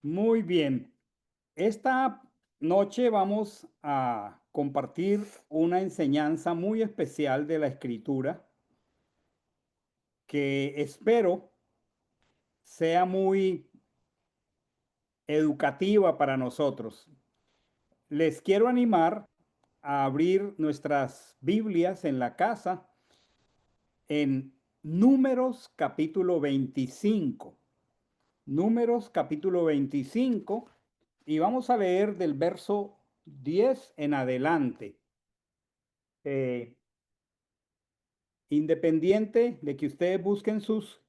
Muy bien. Esta noche vamos a compartir una enseñanza muy especial de la Escritura que espero sea muy educativa para nosotros. Les quiero animar a abrir nuestras Biblias en la casa en Números capítulo 25. Números capítulo 25 y vamos a leer del verso 10 en adelante. Eh, Independiente de que ustedes busquen sus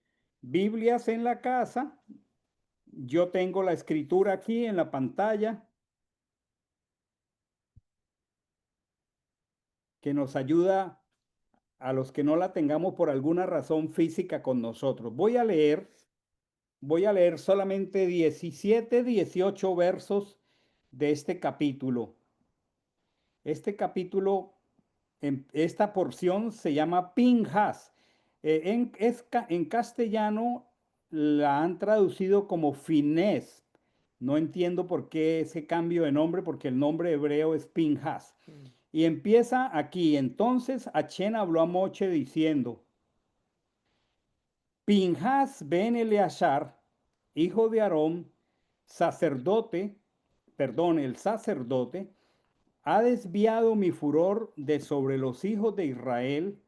Biblias en la casa, yo tengo la escritura aquí en la pantalla que nos ayuda a los que no la tengamos por alguna razón física con nosotros. Voy a leer solamente 17, 18 versos de este capítulo. Este capítulo, esta porción se llama Pinjas. En castellano la han traducido como Finés. No entiendo por qué ese cambio de nombre, porque el nombre hebreo es Pinjas. Y empieza aquí. Entonces Achén habló a Moche diciendo, Pinjas ben Eleazar, hijo de Aarón, sacerdote, perdón, el sacerdote, ha desviado mi furor de sobre los hijos de Israel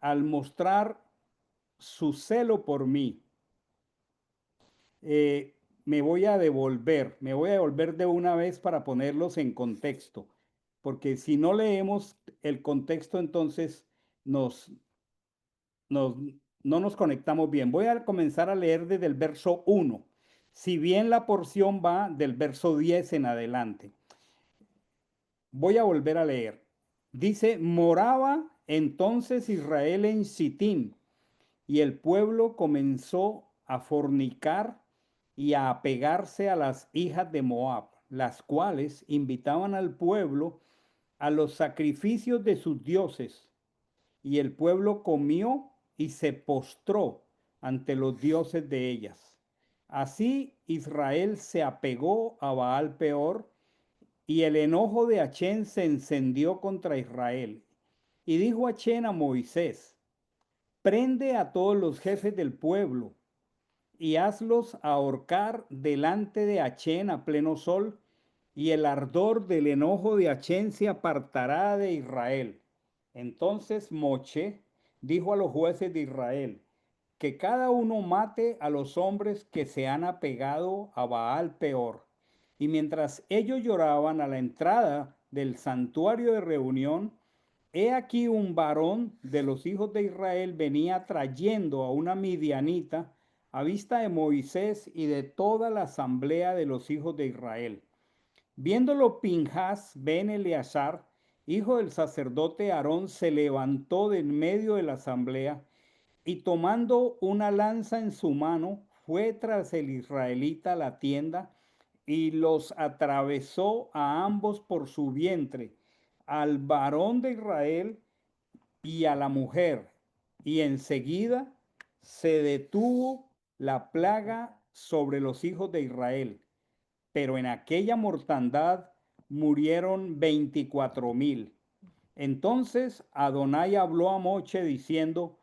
al mostrar su celo por mí. Eh, me voy a devolver de una vez para ponerlos en contexto, porque si no leemos el contexto, entonces nos, nos, no nos conectamos bien. Voy a comenzar a leer desde el verso 1, si bien la porción va del verso 10 en adelante. Voy a volver a leer. Dice, moraba entonces Israel en Sittim, y el pueblo comenzó a fornicar y a apegarse a las hijas de Moab, las cuales invitaban al pueblo a los sacrificios de sus dioses, y el pueblo comió y se postró ante los dioses de ellas. Así Israel se apegó a Baal Peor, y el enojo de Achén se encendió contra Israel. Y dijo Achén a Moisés, prende a todos los jefes del pueblo y hazlos ahorcar delante de Achén a pleno sol, y el ardor del enojo de Achén se apartará de Israel. Entonces Moche dijo a los jueces de Israel, que cada uno mate a los hombres que se han apegado a Baal Peor. Y mientras ellos lloraban a la entrada del santuario de reunión, he aquí un varón de los hijos de Israel venía trayendo a una midianita a vista de Moisés y de toda la asamblea de los hijos de Israel. Viéndolo Pinjas ben Eleazar, hijo del sacerdote Aarón, se levantó de en medio de la asamblea y tomando una lanza en su mano, fue tras el israelita a la tienda y los atravesó a ambos por su vientre, al varón de Israel y a la mujer. Y enseguida se detuvo la plaga sobre los hijos de Israel. Pero en aquella mortandad murieron 24,000. Entonces Adonai habló a Moche diciendo,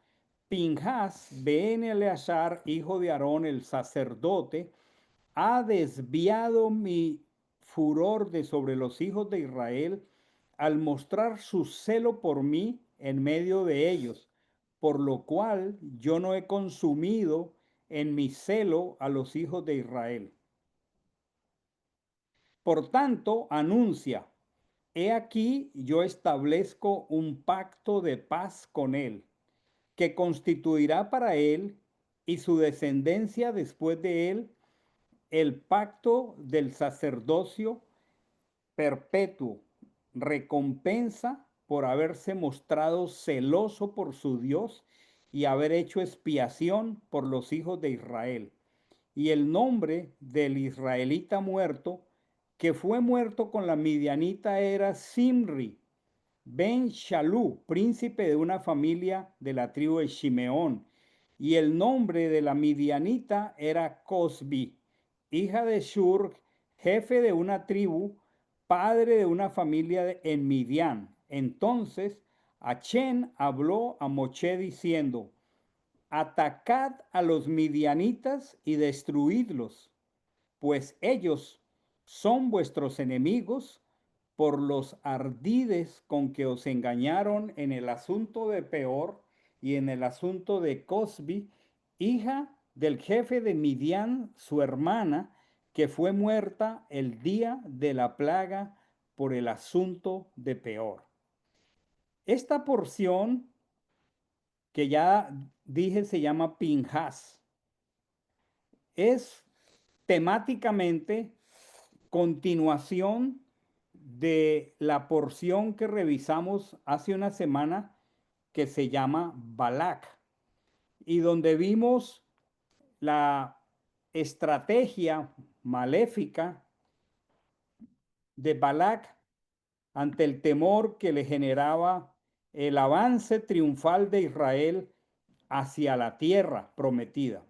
Pinjas ben Eleazar, hijo de Aarón el sacerdote, ha desviado mi furor de sobre los hijos de Israel al mostrar su celo por mí en medio de ellos, por lo cual yo no he consumido en mi celo a los hijos de Israel. Por tanto, anuncia, he aquí yo establezco un pacto de paz con él, que constituirá para él y su descendencia después de él el pacto del sacerdocio perpetuo, recompensa por haberse mostrado celoso por su Dios y haber hecho expiación por los hijos de Israel. Y el nombre del israelita muerto, que fue muerto con la midianita, era Simri, Ben Shalú, príncipe de una familia de la tribu de Shimeón. Y el nombre de la midianita era Cosbi, hija de Shur, jefe de una tribu, padre de una familia en Midian. Entonces Achén habló a Moché diciendo: atacad a los midianitas y destruidlos, pues ellos son vuestros enemigos por los ardides con que os engañaron en el asunto de Peor y en el asunto de Cosbi, hija del jefe de Midian, su hermana, que fue muerta el día de la plaga por el asunto de Peor. Esta porción que ya dije se llama Pinjas, es temáticamente continuación de la porción que revisamos hace una semana que se llama Balac y donde vimos la estrategia maléfica de Balac ante el temor que le generaba el avance triunfal de Israel hacia la tierra prometida.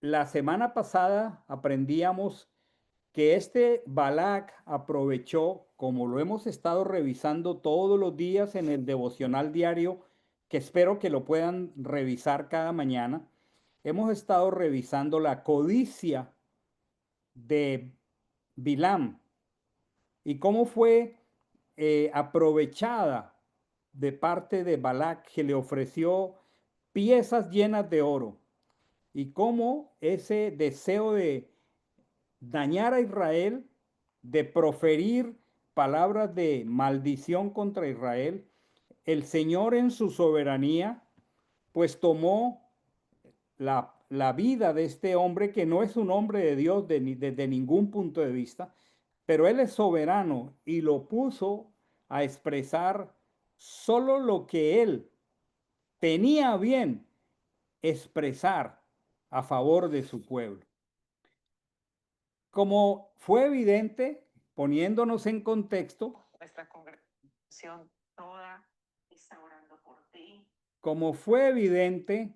La semana pasada aprendíamos que este Balac aprovechó, como lo hemos estado revisando todos los días en el devocional diario, que espero que lo puedan revisar cada mañana, hemos estado revisando la codicia de Bilam y cómo fue aprovechada de parte de Balac, que le ofreció piezas llenas de oro, y cómo ese deseo de dañar a Israel, de proferir palabras de maldición contra Israel, el Señor en su soberanía, pues tomó la vida de este hombre, que no es un hombre de Dios desde ningún punto de vista, pero él es soberano y lo puso a expresar solo lo que él tenía bien expresar a favor de su pueblo. Como fue evidente, poniéndonos en contexto, nuestra congregación toda está orando por ti. Como fue evidente,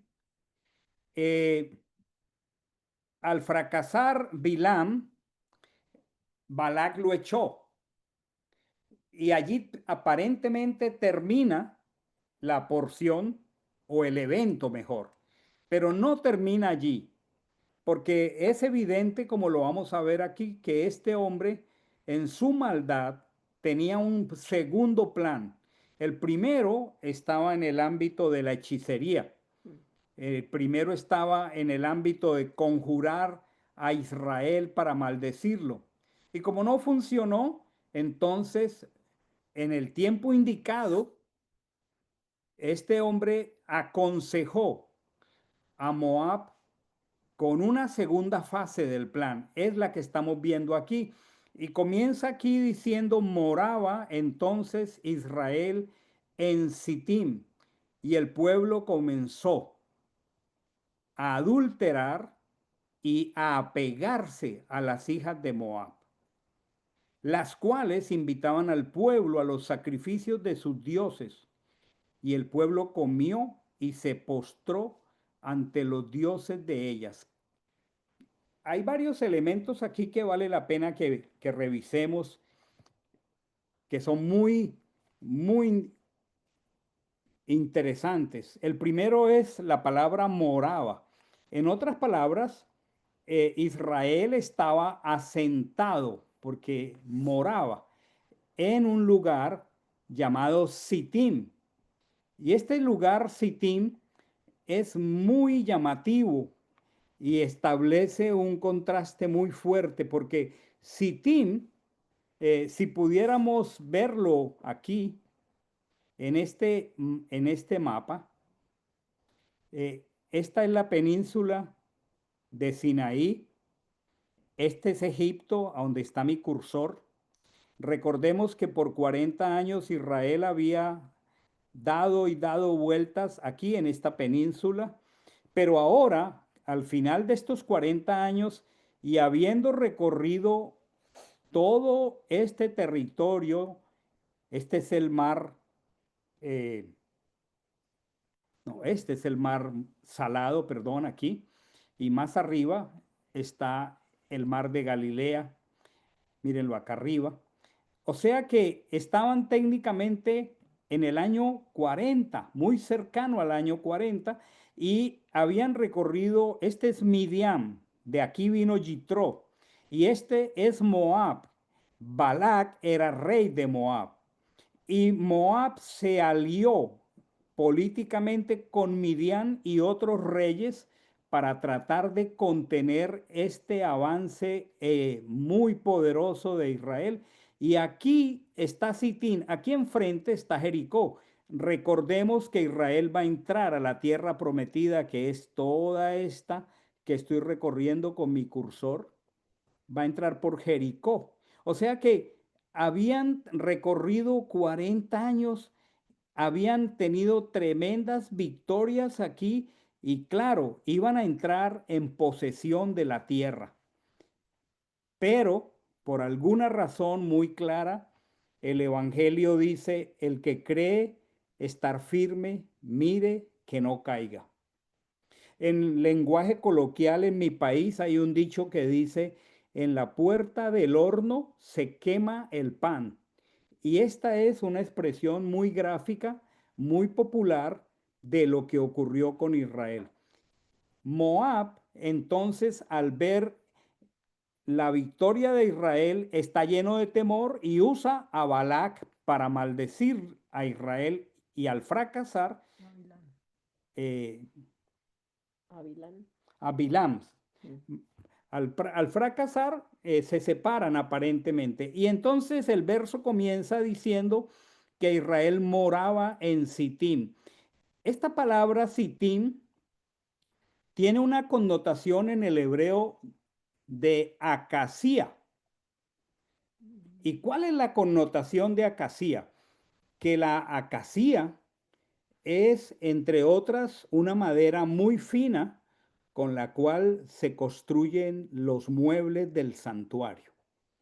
al fracasar Bilam, Balac lo echó. Y allí aparentemente termina la porción o el evento mejor. Pero no termina allí, porque es evidente, como lo vamos a ver aquí, que este hombre en su maldad tenía un segundo plan. El primero estaba en el ámbito de la hechicería. El primero estaba en el ámbito de conjurar a Israel para maldecirlo. Y como no funcionó, entonces en el tiempo indicado, este hombre aconsejó a Moab con una segunda fase del plan. Es la que estamos viendo aquí. Y comienza aquí diciendo: moraba entonces Israel en Sittim, y el pueblo comenzó a adulterar y a apegarse a las hijas de Moab, las cuales invitaban al pueblo a los sacrificios de sus dioses, y el pueblo comió y se postró ante los dioses de ellas. Hay varios elementos aquí que vale la pena que revisemos, que son muy interesantes. El primero es la palabra moraba. En otras palabras, Israel estaba asentado, porque moraba en un lugar llamado Sittim. Y este lugar Sittim es muy llamativo y establece un contraste muy fuerte, porque Sittim, si pudiéramos verlo aquí en este mapa, esta es la península de Sinaí, este es Egipto, a donde está mi cursor. Recordemos que por 40 años Israel había dado vueltas aquí en esta península, pero ahora, al final de estos 40 años y habiendo recorrido todo este territorio, este es el mar, no, este es el mar Salado, perdón, aquí. y más arriba está el mar de Galilea, mírenlo acá arriba. O sea que estaban técnicamente en el año 40, muy cercano al año 40, y habían recorrido, este es Midian, de aquí vino Yitro, y este es Moab. Balac era rey de Moab. Y Moab se alió políticamente con Midian y otros reyes para tratar de contener este avance muy poderoso de Israel. Y aquí está Sitín, aquí enfrente está Jericó. Recordemos que Israel va a entrar a la tierra prometida, que es toda esta que estoy recorriendo con mi cursor, va a entrar por Jericó. O sea que habían recorrido 40 años, habían tenido tremendas victorias aquí y claro, iban a entrar en posesión de la tierra. Pero por alguna razón muy clara, el Evangelio dice, el que cree estar firme, mire que no caiga. En lenguaje coloquial en mi país hay un dicho que dice, en la puerta del horno se quema el pan. Y esta es una expresión muy gráfica, muy popular de lo que ocurrió con Israel. Moab, entonces, al ver la victoria de Israel, está lleno de temor y usa a Balac para maldecir a Israel y al fracasar, eh, Avilán. a Bilam. Mm. Al fracasar, se separan aparentemente. Y entonces el verso comienza diciendo que Israel moraba en Sitim. Esta palabra Sitim tiene una connotación en el hebreo de acacia. ¿Y cuál es la connotación de acacia? Que la acacia es, entre otras, una madera muy fina con la cual se construyen los muebles del santuario.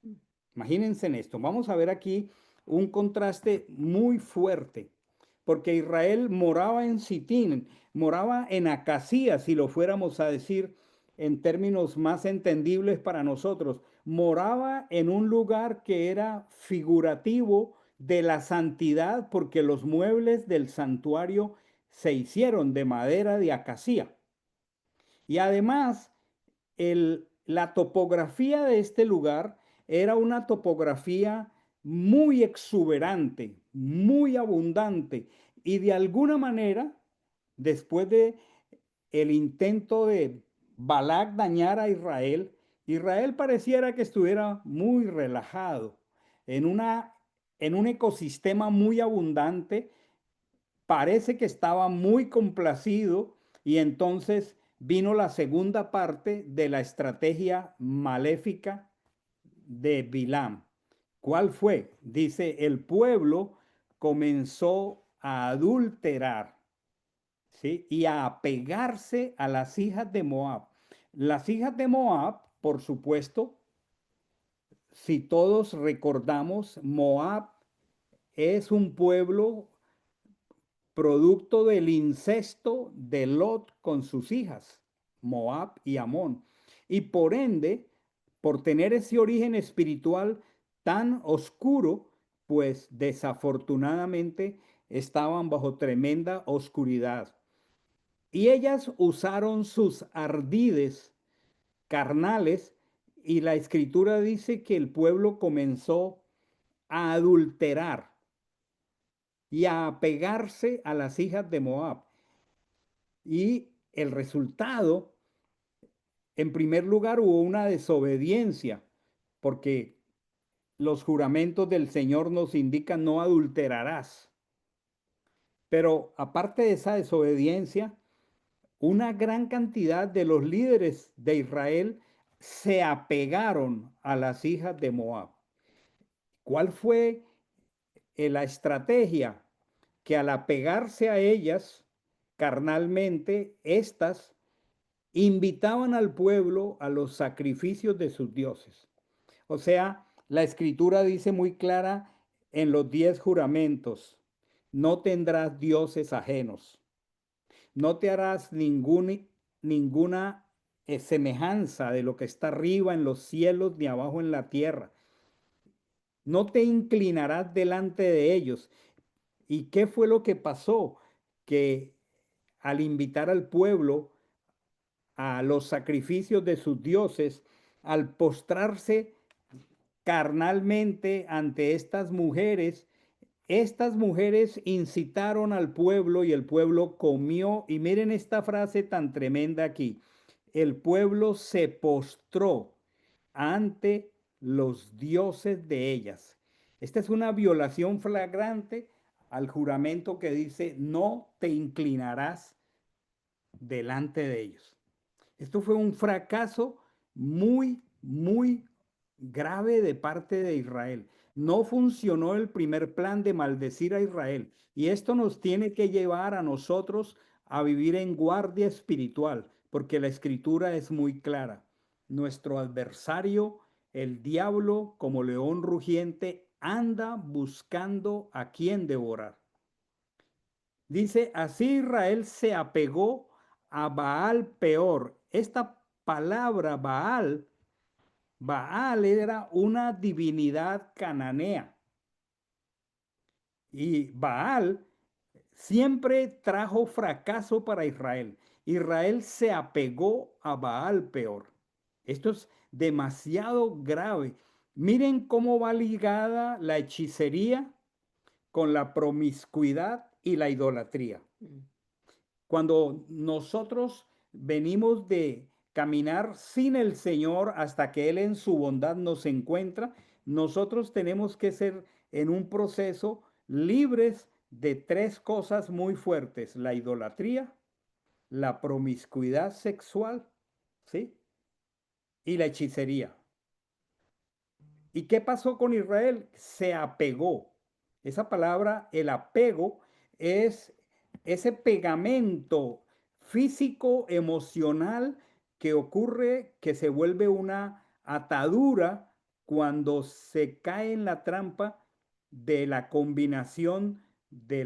Mm. Imagínense en esto. Vamos a ver aquí un contraste muy fuerte, porque Israel moraba en Sitín, moraba en Acacia, si lo fuéramos a decir en términos más entendibles para nosotros. Moraba en un lugar que era figurativo de la santidad, porque los muebles del santuario se hicieron de madera de acacia. Y además, la topografía de este lugar era una topografía muy exuberante, muy abundante, y de alguna manera, después de el intento de Balac dañar a Israel, Israel pareciera que estuviera muy relajado en en un ecosistema muy abundante, parece que estaba muy complacido y entonces vino la segunda parte de la estrategia maléfica de Bilam. ¿Cuál fue? Dice, el pueblo comenzó a adulterar, ¿sí? Y a apegarse a las hijas de Moab. Las hijas de Moab, por supuesto, si todos recordamos, Moab es un pueblo producto del incesto de Lot con sus hijas, Moab y Amón. Y por ende, por tener ese origen espiritual tan oscuro, pues desafortunadamente estaban bajo tremenda oscuridad. Y ellas usaron sus ardides carnales y la escritura dice que el pueblo comenzó a adulterar y a apegarse a las hijas de Moab. Y el resultado, en primer lugar, hubo una desobediencia, porque los juramentos del Señor nos indican no adulterarás. Pero aparte de esa desobediencia, una gran cantidad de los líderes de Israel se apegaron a las hijas de Moab. ¿Cuál fue la estrategia? Que al apegarse a ellas carnalmente, éstas invitaban al pueblo a los sacrificios de sus dioses. O sea, la escritura dice muy clara en los 10 juramentos, no tendrás dioses ajenos, no te harás ninguna semejanza de lo que está arriba en los cielos ni abajo en la tierra. No te inclinarás delante de ellos. ¿Y qué fue lo que pasó? Que al invitar al pueblo a los sacrificios de sus dioses, al postrarse carnalmente ante estas mujeres incitaron al pueblo y el pueblo comió. Y miren esta frase tan tremenda aquí. El pueblo se postró ante los dioses de ellas. Esta es una violación flagrante al juramento que dice, no te inclinarás delante de ellos. Esto fue un fracaso muy grave de parte de Israel. No funcionó el primer plan de maldecir a Israel. Y esto nos tiene que llevar a nosotros a vivir en guardia espiritual, porque la escritura es muy clara. Nuestro adversario, el diablo, como león rugiente, anda buscando a quien devorar. Dice, así Israel se apegó a Baal peor. Esta palabra Baal era una divinidad cananea. Y Baal siempre trajo fracaso para Israel. Israel se apegó a Baal peor. Esto es demasiado grave. Miren cómo va ligada la hechicería con la promiscuidad y la idolatría. Cuando nosotros venimos de caminar sin el Señor hasta que Él en su bondad nos encuentra, nosotros tenemos que ser en un proceso libres de tres cosas muy fuertes: la idolatría, la promiscuidad sexual, ¿sí? Y la hechicería. ¿Y qué pasó con Israel? Se apegó. Esa palabra, el apego, es ese pegamento físico, emocional que ocurre, que se vuelve una atadura cuando se cae en la trampa de la combinación de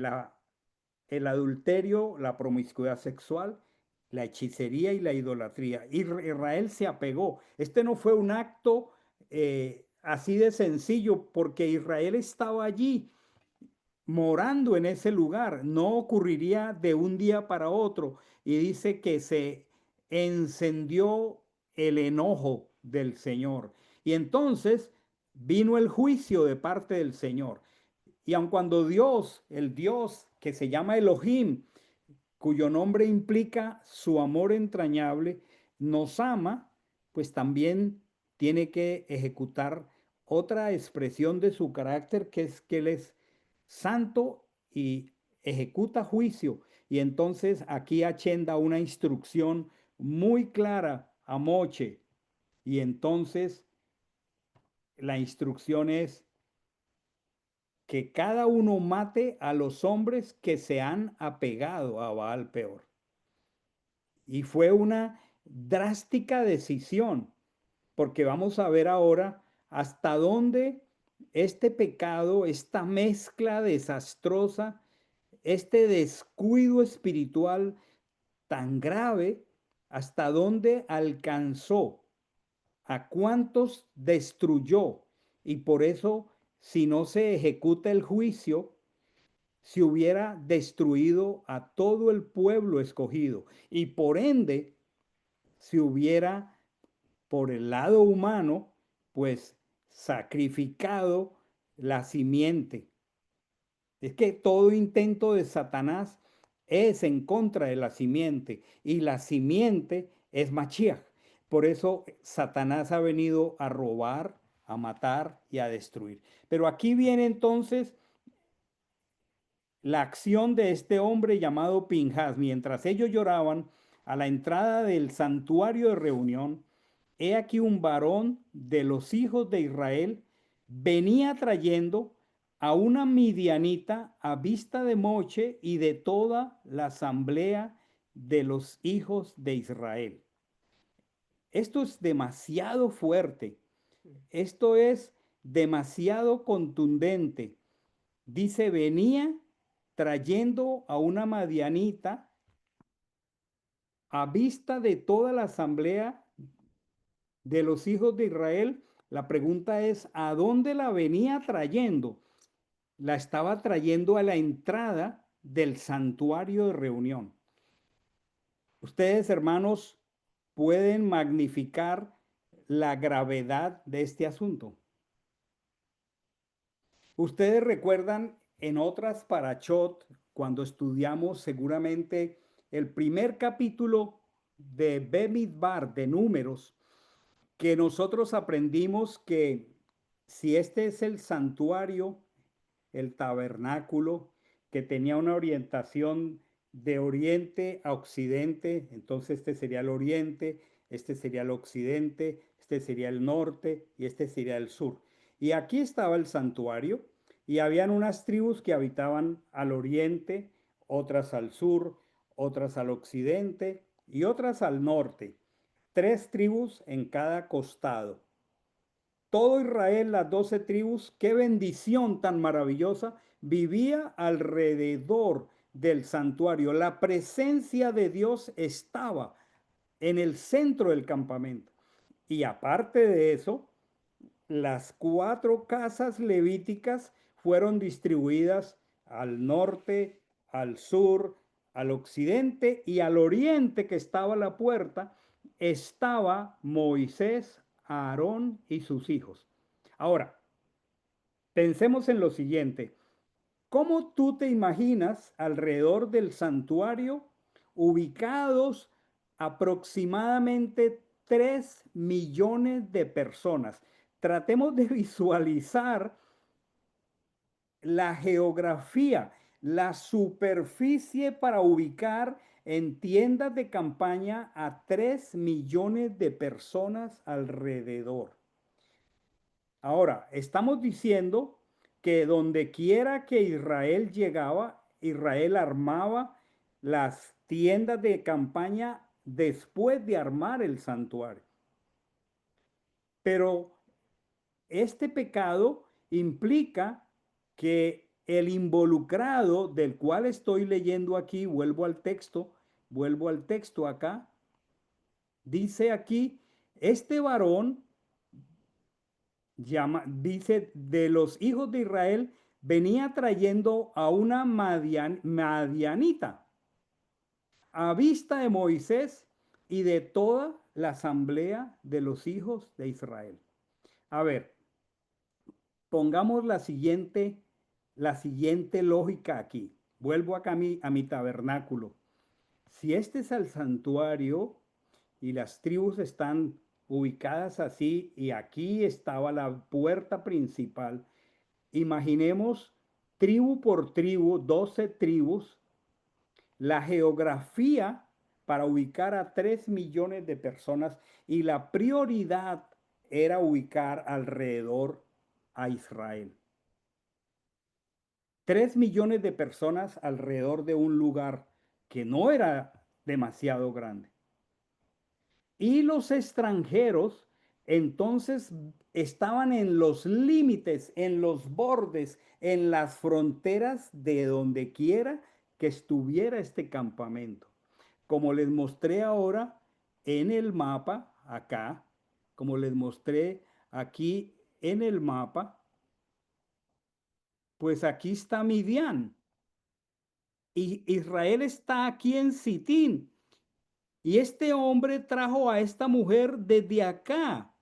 el adulterio, la promiscuidad sexual, la hechicería y la idolatría. Israel se apegó. Este no fue un acto así de sencillo, porque Israel estaba allí morando en ese lugar. No ocurriría de un día para otro. Y dice que se encendió el enojo del Señor. Y entonces vino el juicio de parte del Señor. Y aun cuando Dios, el Dios que se llama Elohim, cuyo nombre implica su amor entrañable, nos ama, pues también tiene que ejecutar otra expresión de su carácter, que es que Él es santo y ejecuta juicio. Y entonces aquí Achenda una instrucción muy clara a Moche. Y entonces la instrucción es que cada uno mate a los hombres que se han apegado a Baal peor. Y fue una drástica decisión, porque vamos a ver ahora hasta dónde este pecado, esta mezcla desastrosa, este descuido espiritual tan grave, hasta dónde alcanzó, a cuántos destruyó. Y por eso, si no se ejecuta el juicio, se hubiera destruido a todo el pueblo escogido. Y por ende, se hubiera, por el lado humano, pues sacrificado la simiente. Es que todo intento de Satanás es en contra de la simiente, y la simiente es Mashiach. Por eso Satanás ha venido a robar, a matar y a destruir. Pero aquí viene entonces la acción de este hombre llamado Pinjas. Mientras ellos lloraban a la entrada del santuario de reunión, he aquí un varón de los hijos de Israel venía trayendo a una midianita a vista de Moche y de toda la asamblea de los hijos de Israel. Esto es demasiado fuerte. Esto es demasiado contundente. Dice, venía trayendo a una madianita a vista de toda la asamblea de los hijos de Israel, la pregunta es, ¿a dónde la venía trayendo? La estaba trayendo a la entrada del santuario de reunión. Ustedes, hermanos, pueden magnificar la gravedad de este asunto. Ustedes recuerdan en otras parachot, cuando estudiamos seguramente el primer capítulo de Bemidbar, de Números, que nosotros aprendimos que si este es el santuario, el tabernáculo, que tenía una orientación de oriente a occidente, entonces este sería el oriente, este sería el occidente, este sería el norte y este sería el sur. Y aquí estaba el santuario y habían unas tribus que habitaban al oriente, otras al sur, otras al occidente y otras al norte. Tres tribus en cada costado. Todo Israel, las 12 tribus, qué bendición tan maravillosa, vivía alrededor del santuario. La presencia de Dios estaba en el centro del campamento. Y aparte de eso, las cuatro casas levíticas fueron distribuidas al norte, al sur, al occidente y al oriente, que estaba la puerta, estaba Moisés, Aarón y sus hijos. Ahora, pensemos en lo siguiente. ¿Cómo tú te imaginas alrededor del santuario ubicados aproximadamente 3 millones de personas? Tratemos de visualizar la geografía, la superficie para ubicar en tiendas de campaña a 3 millones de personas alrededor. Ahora, estamos diciendo que donde quiera que Israel llegaba, Israel armaba las tiendas de campaña después de armar el santuario. Pero este pecado implica que el involucrado del cual estoy leyendo aquí, vuelvo al texto acá, dice aquí, este varón dice, de los hijos de Israel, venía trayendo a una madianita a vista de Moisés y de toda la asamblea de los hijos de Israel. A ver, pongamos la siguiente lógica aquí. Vuelvo acá a mi tabernáculo. Si este es el santuario y las tribus están ubicadas así y aquí estaba la puerta principal, imaginemos tribu por tribu, 12 tribus, la geografía para ubicar a 3 millones de personas y la prioridad era ubicar alrededor a Israel. 3 millones de personas alrededor de un lugar que no era demasiado grande. Y los extranjeros entonces estaban en los límites, en los bordes, en las fronteras de donde quiera que estuviera este campamento. Como les mostré ahora en el mapa, acá, como les mostré aquí en el mapa, pues aquí está Midian. Y Israel está aquí en Sitín. Y este hombre trajo a esta mujer desde acá.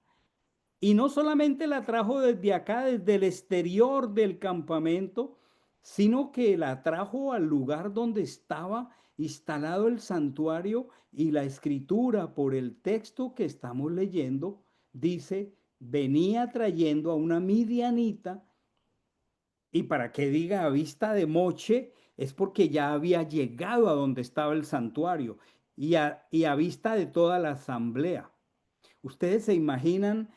Y no solamente la trajo desde acá, desde el exterior del campamento, sino que la trajo al lugar donde estaba instalado el santuario, y la escritura, por el texto que estamos leyendo, dice, venía trayendo a una midianita. Y para que diga a vista de Moche, es porque ya había llegado a donde estaba el santuario y a vista de toda la asamblea. Ustedes se imaginan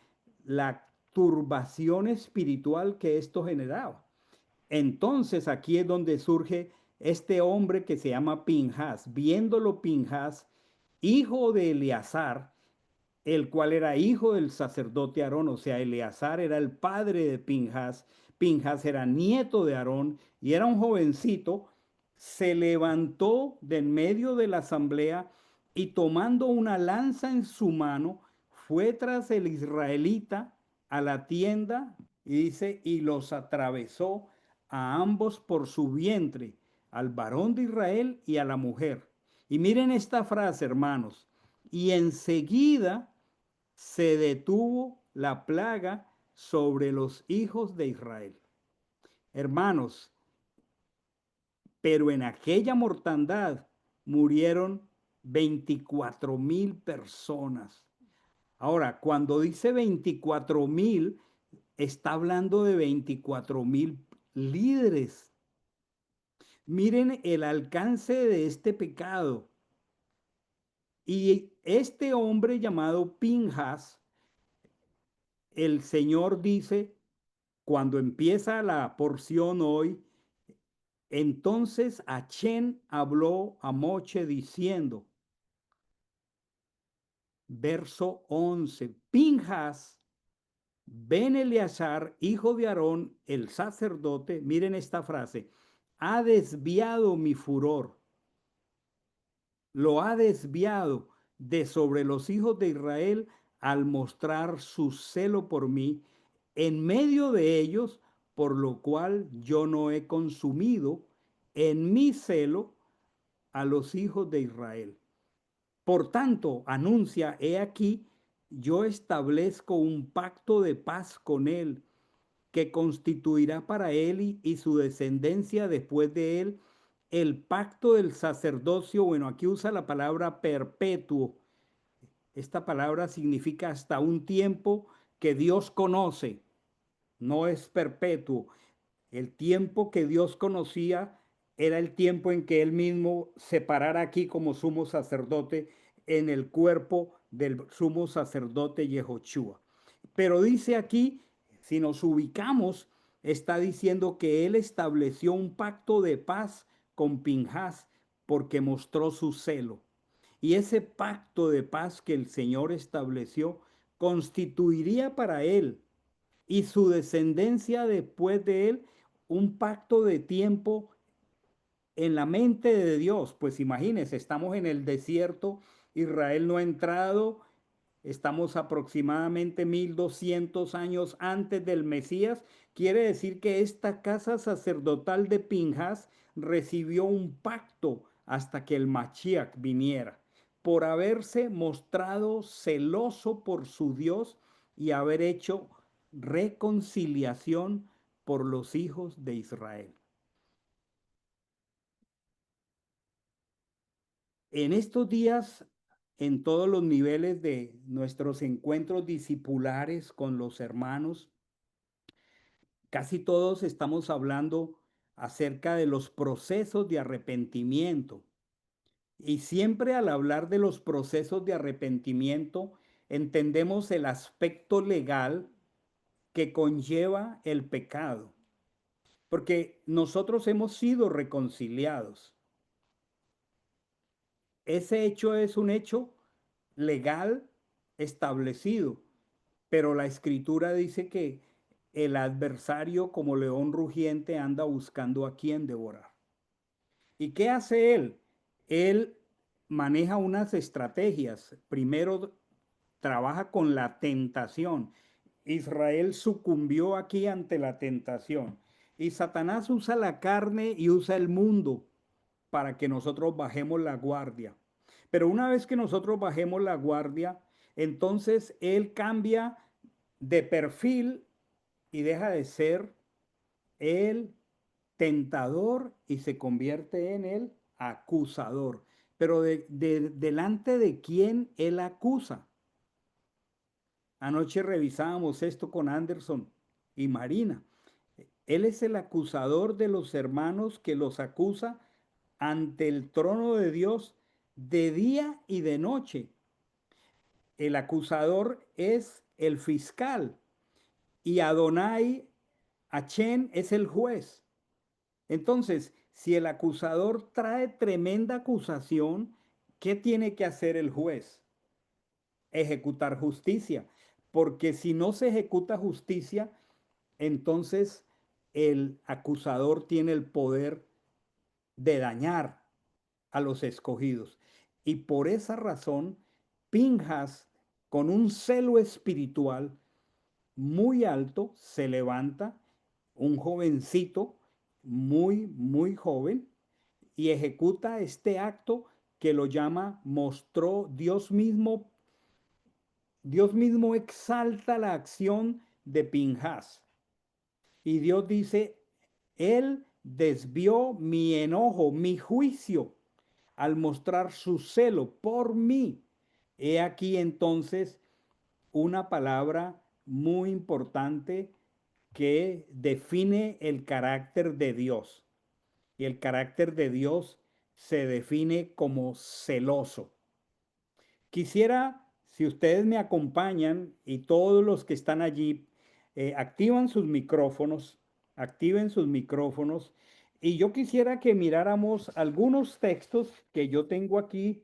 la turbación espiritual que esto generaba. Entonces aquí es donde surge este hombre que se llama Pinjas. Viéndolo Pinjas, hijo de Eleazar, el cual era hijo del sacerdote Aarón, o sea, Eleazar era el padre de Pinjas, Pinjas era nieto de Aarón y era un jovencito, se levantó de en medio de la asamblea y tomando una lanza en su mano, fue tras el israelita a la tienda y dice, y los atravesó a ambos por su vientre, al varón de Israel y a la mujer. Y miren esta frase, hermanos, y enseguida se detuvo la plaga sobre los hijos de Israel. Hermanos, pero en aquella mortandad murieron 24,000 personas. Ahora, cuando dice 24,000, está hablando de 24,000 líderes. Miren el alcance de este pecado. Y este hombre llamado Pinjas, el Señor dice, cuando empieza la porción hoy, entonces Achén habló a Moche diciendo, verso 11, Pinjas, Ben Eleazar, hijo de Aarón, el sacerdote, miren esta frase, ha desviado mi furor, lo ha desviado de sobre los hijos de Israel al mostrar su celo por mí en medio de ellos, por lo cual yo no he consumido en mi celo a los hijos de Israel. Por tanto, anuncia, he aquí, yo establezco un pacto de paz con él, que constituirá para él y su descendencia después de él el pacto del sacerdocio. Bueno, aquí usa la palabra perpetuo. Esta palabra significa hasta un tiempo que Dios conoce, no es perpetuo. El tiempo que Dios conocía era el tiempo en que Él mismo se parara aquí como sumo sacerdote en el cuerpo del sumo sacerdote Yehoshua. Pero dice aquí, si nos ubicamos, está diciendo que Él estableció un pacto de paz con Pinjas porque mostró su celo. Y ese pacto de paz que el Señor estableció constituiría para Él y su descendencia después de él un pacto de tiempo en la mente de Dios. Pues imagínense, estamos en el desierto, Israel no ha entrado, estamos aproximadamente 1200 años antes del Mesías. Quiere decir que esta casa sacerdotal de Pinjas recibió un pacto hasta que el Mashiach viniera, por haberse mostrado celoso por su Dios y haber hecho reconciliación por los hijos de Israel. En estos días, en todos los niveles de nuestros encuentros discipulares con los hermanos, casi todos estamos hablando acerca de los procesos de arrepentimiento. Y siempre al hablar de los procesos de arrepentimiento, entendemos el aspecto legal que conlleva el pecado, porque nosotros hemos sido reconciliados. Ese hecho es un hecho legal establecido, pero la escritura dice que el adversario como león rugiente anda buscando a quien devorar. ¿Y qué hace él? Él maneja unas estrategias. Primero trabaja con la tentación. Israel sucumbió aquí ante la tentación. Y Satanás usa la carne y usa el mundo para que nosotros bajemos la guardia. Pero una vez que nosotros bajemos la guardia, entonces él cambia de perfil y deja de ser el tentador y se convierte en el acusador. Pero delante de quién él acusa. Anoche revisábamos esto con Anderson y Marina. Él es el acusador de los hermanos que los acusa ante el trono de Dios de día y de noche. El acusador es el fiscal y Adonai Achén es el juez. Entonces, si el acusador trae tremenda acusación, ¿qué tiene que hacer el juez? Ejecutar justicia. Porque si no se ejecuta justicia, entonces el acusador tiene el poder de dañar a los escogidos. Y por esa razón, Pinjas, con un celo espiritual muy alto, se levanta, un jovencito, muy joven, y ejecuta este acto que lo llama, mostró Dios mismo exalta la acción de Pinjas. Y Dios dice, él desvió mi enojo, mi juicio, al mostrar su celo por mí. He aquí entonces una palabra muy importante que define el carácter de Dios. Y el carácter de Dios se define como celoso. Quisiera, si ustedes me acompañan y todos los que están allí, activen sus micrófonos, y yo quisiera que miráramos algunos textos que yo tengo aquí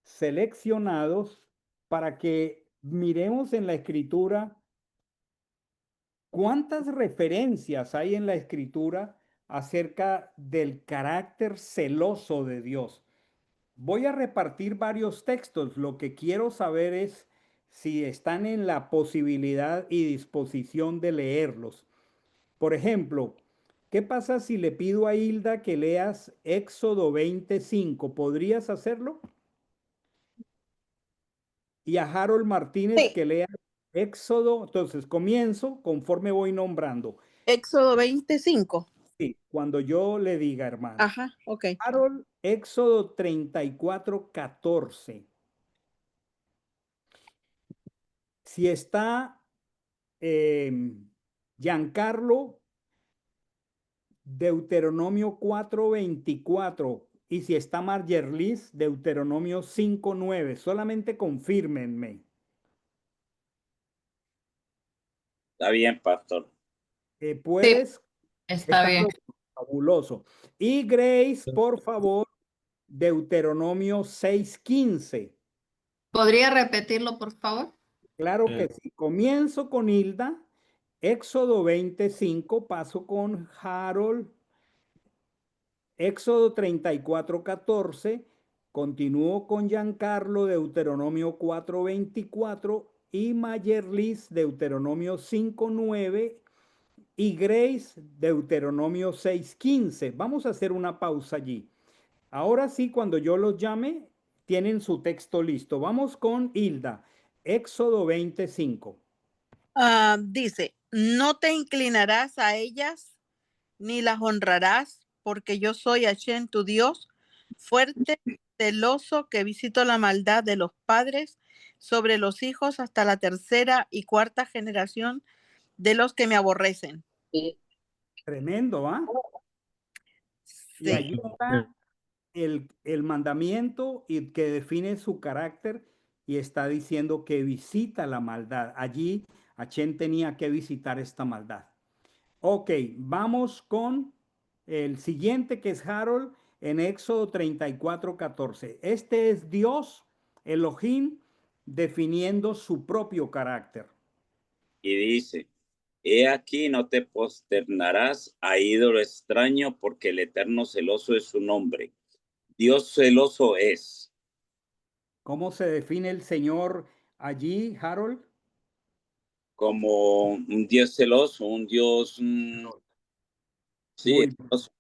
seleccionados para que miremos en la escritura cuántas referencias hay en la escritura acerca del carácter celoso de Dios. Voy a repartir varios textos. Lo que quiero saber es si están en la posibilidad y disposición de leerlos. Por ejemplo, ¿qué pasa si le pido a Hilda que leas Éxodo 25? ¿Podrías hacerlo? Y a Harold Martínez Sí. que lea Éxodo. Entonces, comienzo conforme voy nombrando. Éxodo 25. Sí, cuando yo le diga, hermano. Ajá, ok. Harold, Éxodo 34:14. Si está Giancarlo, Deuteronomio 4:24. Y si está Margerlis, Deuteronomio 5:9. Solamente confírmenme. Está bien, pastor. ¿Puedes? Está bien. Fabuloso. Y Grace, por favor, Deuteronomio 6:15. ¿Podría repetirlo, por favor? Claro que sí. Comienzo con Hilda, Éxodo 25, paso con Harold, Éxodo 34:14, continúo con Giancarlo, Deuteronomio 4:24 y Mayerlis, Deuteronomio 5:9 y Grace, Deuteronomio 6:15. Vamos a hacer una pausa allí. Ahora sí, cuando yo los llame, tienen su texto listo. Vamos con Hilda, Éxodo 25. Dice, no te inclinarás a ellas ni las honrarás, porque yo soy Hashem tu Dios, fuerte, celoso, que visito la maldad de los padres sobre los hijos hasta la tercera y cuarta generación de los que me aborrecen. Tremendo, ¿ah? Y Sí. allí está el mandamiento y que define su carácter y está diciendo que visita la maldad. Allí Achén tenía que visitar esta maldad. Ok, vamos con el siguiente que es Harold en Éxodo 34:14. Este es Dios, Elohim, definiendo su propio carácter. Y dice, he aquí no te posternarás a ídolo extraño, porque el Eterno celoso es su nombre. Dios celoso es. ¿Cómo se define el Señor allí, Harold? Como un Dios celoso, un Dios... sí, Muy bien. celoso.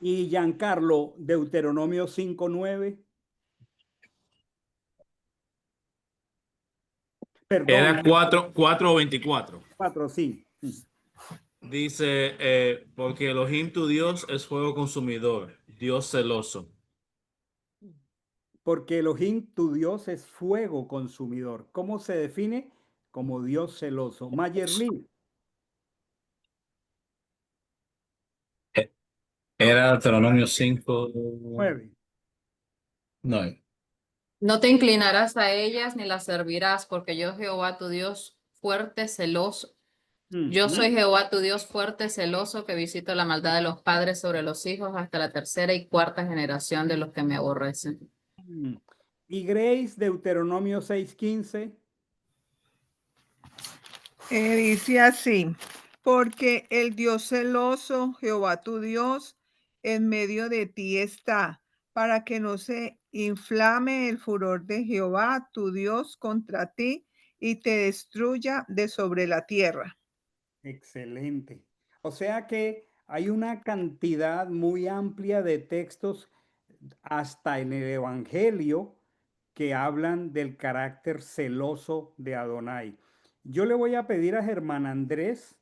Y Giancarlo, Deuteronomio 5:9. Perdón. Era 4:24. 4, sí. Dice, porque Elohim tu Dios es fuego consumidor, Dios celoso. Porque Elohim, tu Dios, es fuego consumidor. ¿Cómo se define? Como Dios celoso. Mayerly. Era Deuteronomio 5. 9. No. No te inclinarás a ellas ni las servirás, porque yo Jehová tu Dios fuerte, celoso. Yo soy Jehová tu Dios fuerte, celoso, que visito la maldad de los padres sobre los hijos hasta la tercera y cuarta generación de los que me aborrecen. Y Grace, Deuteronomio 6:15. Dice así, porque el Dios celoso, Jehová tu Dios, en medio de ti está, para que no se inflame el furor de Jehová, tu Dios, contra ti y te destruya de sobre la tierra. Excelente. O sea que hay una cantidad muy amplia de textos, hasta en el Evangelio, que hablan del carácter celoso de Adonai. Yo le voy a pedir a Germán Andrés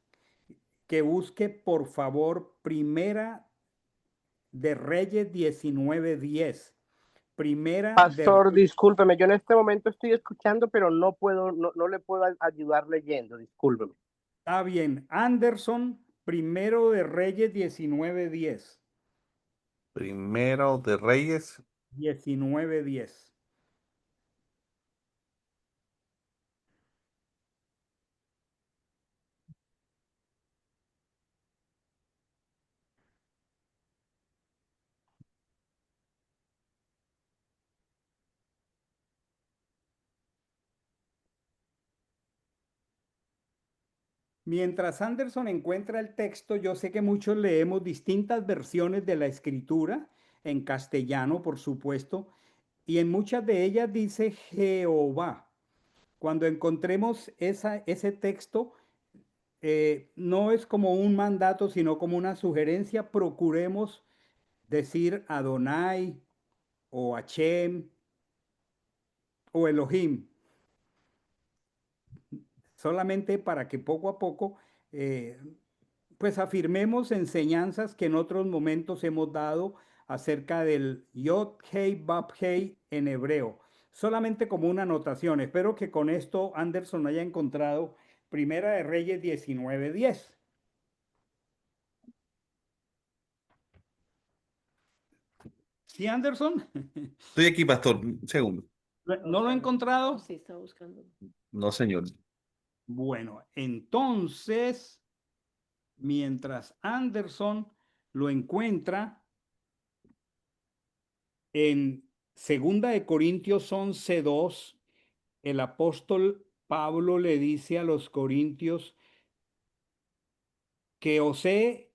que busque, por favor, Primera de Reyes 19:10. Primera de Pastor, discúlpeme, yo en este momento estoy escuchando, pero no puedo, no le puedo ayudar leyendo, discúlpeme. Está bien. Anderson, Primero de Reyes 19:10. Primero de Reyes. 19:10. Mientras Anderson encuentra el texto, yo sé que muchos leemos distintas versiones de la escritura, en castellano, por supuesto, y en muchas de ellas dice Jehová. Cuando encontremos ese texto, no es como un mandato, sino como una sugerencia. Procuremos decir Adonai o Hashem o Elohim, solamente para que poco a poco pues afirmemos enseñanzas que en otros momentos hemos dado acerca del Yod Hei Bab Hei en hebreo, solamente como una anotación. Espero que con esto Anderson haya encontrado Primera de Reyes 19:10. ¿Sí, Anderson? Estoy aquí, pastor. Un segundo. ¿No lo he encontrado? Sí, está buscando. No, señor. Bueno, entonces, mientras Anderson lo encuentra, en Segunda de Corintios 11:2, el apóstol Pablo le dice a los corintios que os he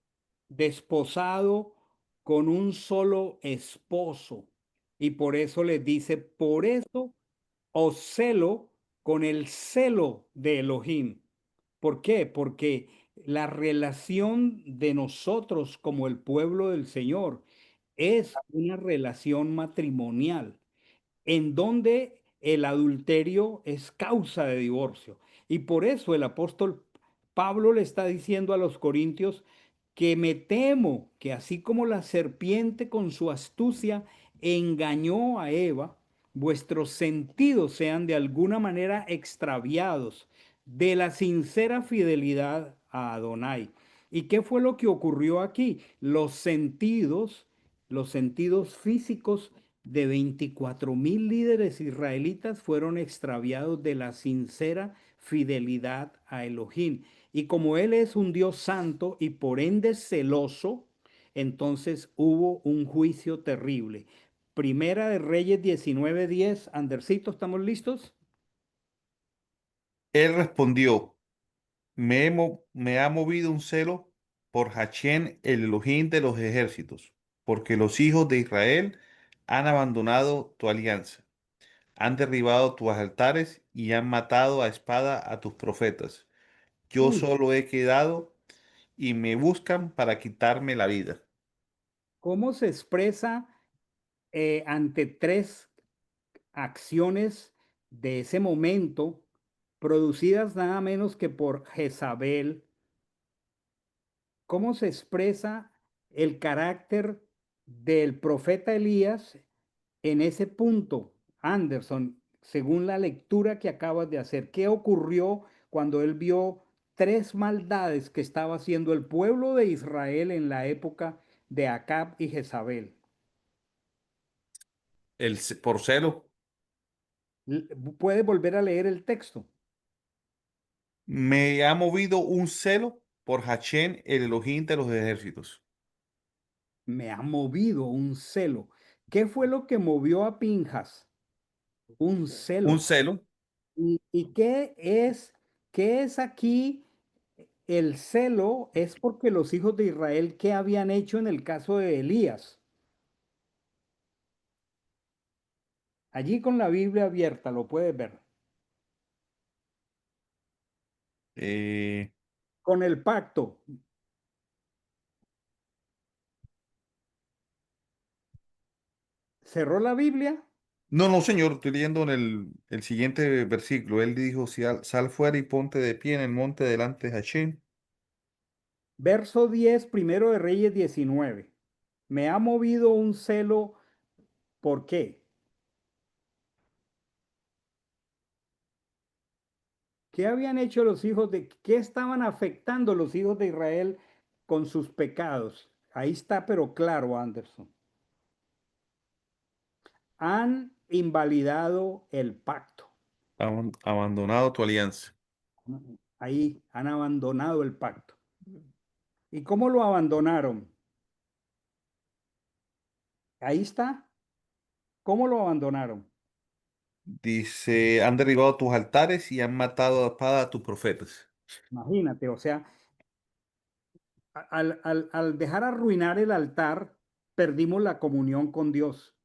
desposado con un solo esposo. Y por eso les dice, por eso os celo con el celo de Elohim. ¿Por qué? Porque la relación de nosotros como el pueblo del Señor es una relación matrimonial en donde el adulterio es causa de divorcio. Y por eso el apóstol Pablo le está diciendo a los corintios que me temo que así como la serpiente con su astucia engañó a Eva, vuestros sentidos sean de alguna manera extraviados de la sincera fidelidad a Adonai. ¿Y qué fue lo que ocurrió aquí? Los sentidos físicos de 24,000 líderes israelitas fueron extraviados de la sincera fidelidad a Elohim. Y como Él es un Dios santo y por ende celoso, entonces hubo un juicio terrible. Primera de Reyes 19:10. Andercito, ¿estamos listos? Él respondió, me ha movido un celo por Hachén, el Elohim de los ejércitos, porque los hijos de Israel han abandonado tu alianza, han derribado tus altares y han matado a espada a tus profetas. Yo Uy, solo he quedado y me buscan para quitarme la vida. ¿cómo se expresa ante tres acciones de ese momento, producidas nada menos que por Jezabel? ¿Cómo se expresa el carácter del profeta Elías en ese punto, Anderson, según la lectura que acabas de hacer? ¿Qué ocurrió cuando él vio tres maldades que estaba haciendo el pueblo de Israel en la época de Acab y Jezabel? Por celo, ¿Puedes volver a leer el texto? me ha movido un celo por Hachén, el Elohim de los ejércitos. Me ha movido un celo. ¿Qué fue lo que movió a Pinjas? Un Un celo. celo. ¿Y qué es aquí el celo? Es porque los hijos de Israel, ¿qué habían hecho en el caso de Elías? Allí con la Biblia abierta lo puedes ver. Con el pacto. ¿Cerró la Biblia? No, no, señor, estoy leyendo en el siguiente versículo. Él dijo, sal fuera y ponte de pie en el monte delante de Hachén. Verso 10, Primero de Reyes 19. Me ha movido un celo. ¿Por qué? ¿Qué habían hecho qué estaban afectando los hijos de Israel con sus pecados? Ahí está, pero claro, Anderson. Han invalidado el pacto. Abandonado tu alianza. Ahí han abandonado el pacto. ¿Y cómo lo abandonaron? Ahí está. ¿Cómo lo abandonaron? Dice, han derribado tus altares y han matado a espada a tus profetas. Imagínate, o sea, al dejar arruinar el altar, perdimos la comunión con Dios.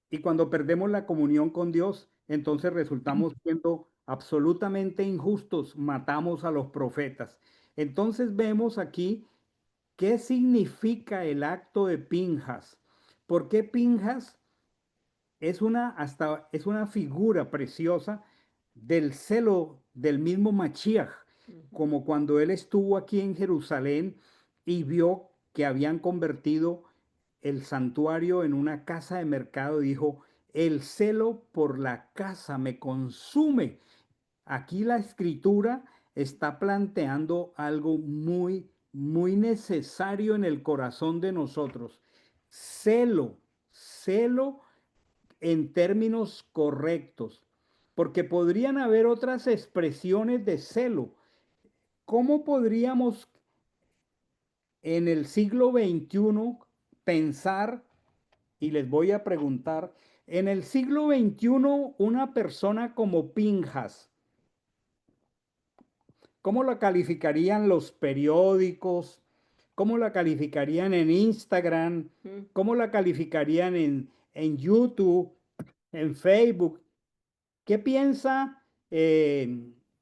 Y cuando perdemos la comunión con Dios, entonces resultamos siendo absolutamente injustos, matamos a los profetas. Entonces vemos aquí qué significa el acto de Pinjas. ¿Por qué Pinjas es una figura preciosa del celo del mismo Machiach, como cuando él estuvo aquí en Jerusalén y vio que habían convertido el santuario en una casa de mercado, dijo, el celo por la casa me consume. Aquí la escritura está planteando algo muy, muy necesario en el corazón de nosotros. Celo, celo en términos correctos, porque podrían haber otras expresiones de celo. ¿Cómo podríamos en el siglo XXI pensar, y les voy a preguntar, en el siglo XXI una persona como Pinjas, ¿cómo la calificarían los periódicos? ¿Cómo la calificarían en Instagram? ¿Cómo la calificarían en YouTube, en Facebook? ¿Qué piensa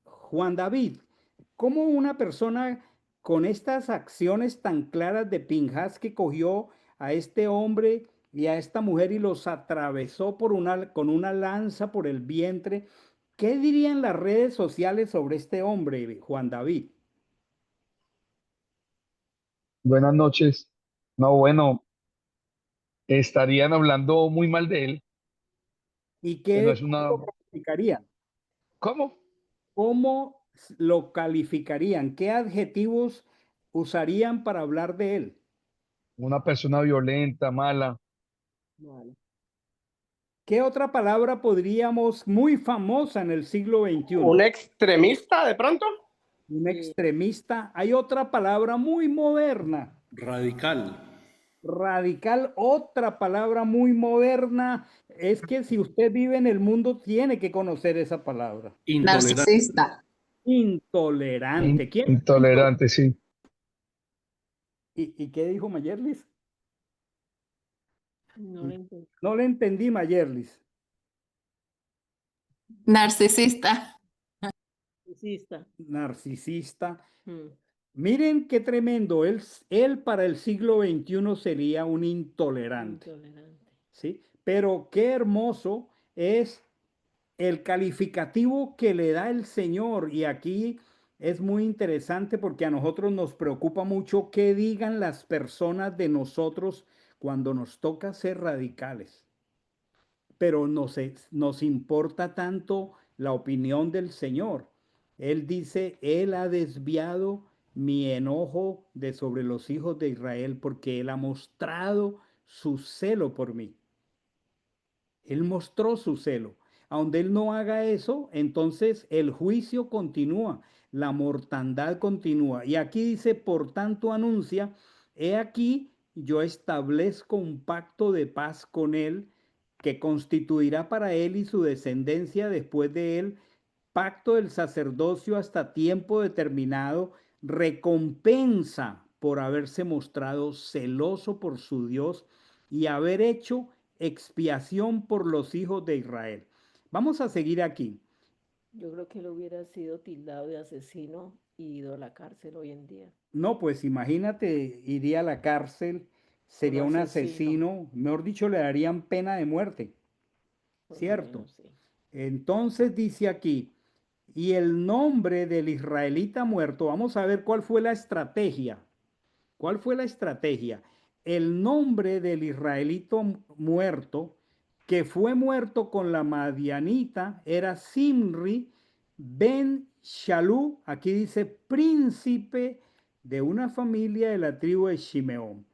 Juan David? ¿Cómo una persona con estas acciones tan claras de Pinjas que cogió a este hombre y a esta mujer y los atravesó con una lanza por el vientre? ¿Qué dirían las redes sociales sobre este hombre, Juan David? Buenas noches. No, bueno, estarían hablando muy mal de él, ¿Y que no qué es una... lo calificarían? ¿Cómo? ¿Cómo lo calificarían? ¿Qué adjetivos usarían para hablar de él? Una persona violenta, mala. Vale. ¿Qué otra palabra podríamos, muy famosa en el siglo XXI? ¿Un extremista de pronto? Un extremista. Hay otra palabra muy moderna. Radical. Radical, otra palabra muy moderna. Es que si usted vive en el mundo, tiene que conocer esa palabra. Intolerante. Narcisista. Intolerante. ¿Quién? Intolerante, sí. ¿Y qué dijo Mayerlis? No lo entendí. No le entendí, Mayerlis. Narcisista. Narcisista. Narcisista. Mm. Miren qué tremendo. Él para el siglo XXI sería un intolerante. Intolerante. ¿Sí? Pero qué hermoso es el calificativo que le da el Señor. Y aquí es muy interesante porque a nosotros nos preocupa mucho qué digan las personas de nosotros cuando nos toca ser radicales. Pero nos importa tanto la opinión del Señor. Él dice, Él ha desviado mi enojo de sobre los hijos de Israel porque Él ha mostrado su celo por mí. Él mostró su celo. A donde Él no haga eso, entonces el juicio continúa, la mortandad continúa. Y aquí dice, por tanto anuncia, he aquí, yo establezco un pacto de paz con Él que constituirá para Él y su descendencia después de Él pacto del sacerdocio hasta tiempo determinado, recompensa por haberse mostrado celoso por su Dios y haber hecho expiación por los hijos de Israel. Vamos a seguir aquí. Yo creo que él hubiera sido tildado de asesino y ido a la cárcel hoy en día. No, pues imagínate, iría a la cárcel, sería un asesino, mejor dicho, le darían pena de muerte, Por lo ¿cierto? menos, sí. Entonces dice aquí, y el nombre del israelita muerto, vamos a ver cuál fue la estrategia. ¿Cuál fue la estrategia? El nombre del israelito muerto, que fue muerto con la madianita, era Simri ben Shalú, aquí dice príncipe de una familia de la tribu de Shimeón.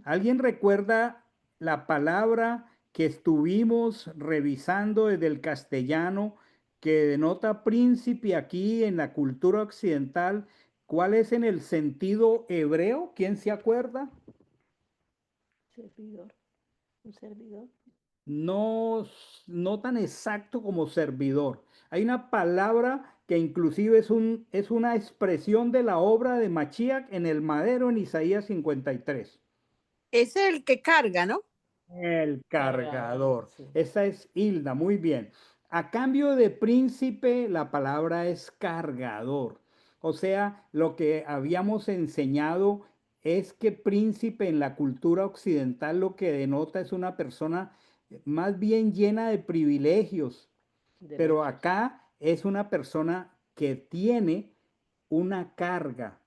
¿Alguien recuerda la palabra que estuvimos revisando desde el castellano que denota príncipe aquí en la cultura occidental? ¿Cuál es en el sentido hebreo? ¿Quién se acuerda? Servidor. Un servidor. No, no tan exacto como servidor. Hay una palabra que inclusive es una expresión de la obra de Machiac en el madero en Isaías 53. Es el que carga, ¿no? El cargador. Sí. Esa es Hilda, muy bien. A cambio de príncipe, la palabra es cargador. O sea, lo que habíamos enseñado es que príncipe en la cultura occidental lo que denota es una persona más bien llena de privilegios, pero Derechos. acá es una persona que tiene una carga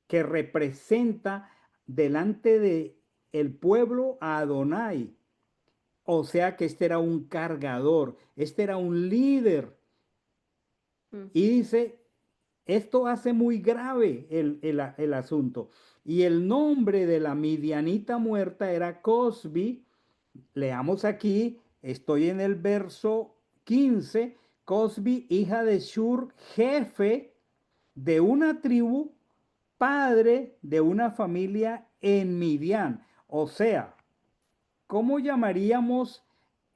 que representa delante de el pueblo a Adonai. O sea que este era un cargador, este era un líder. Y dice, esto hace muy grave el asunto. Y el nombre de la midianita muerta era Cosbi. Leamos aquí, estoy en el verso 15. Cosbi, hija de Shur, jefe de una tribu, padre de una familia en Midian. O sea, ¿cómo llamaríamos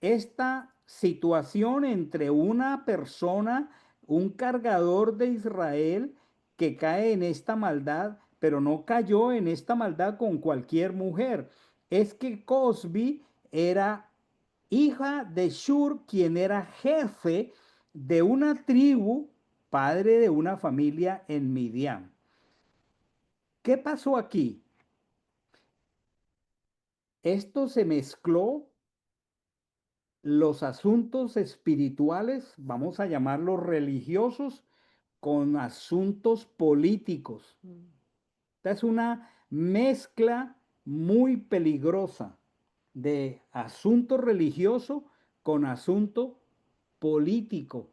esta situación entre una persona, un cargador de Israel, que cae en esta maldad, pero no cayó en esta maldad con cualquier mujer? Es que Cosbi era hija de Shur, quien era jefe de una tribu, padre de una familia en Midian. ¿Qué pasó aquí? Esto se mezcló los asuntos espirituales, vamos a llamarlos religiosos, con asuntos políticos. Esta es una mezcla muy peligrosa de asunto religioso con asunto político.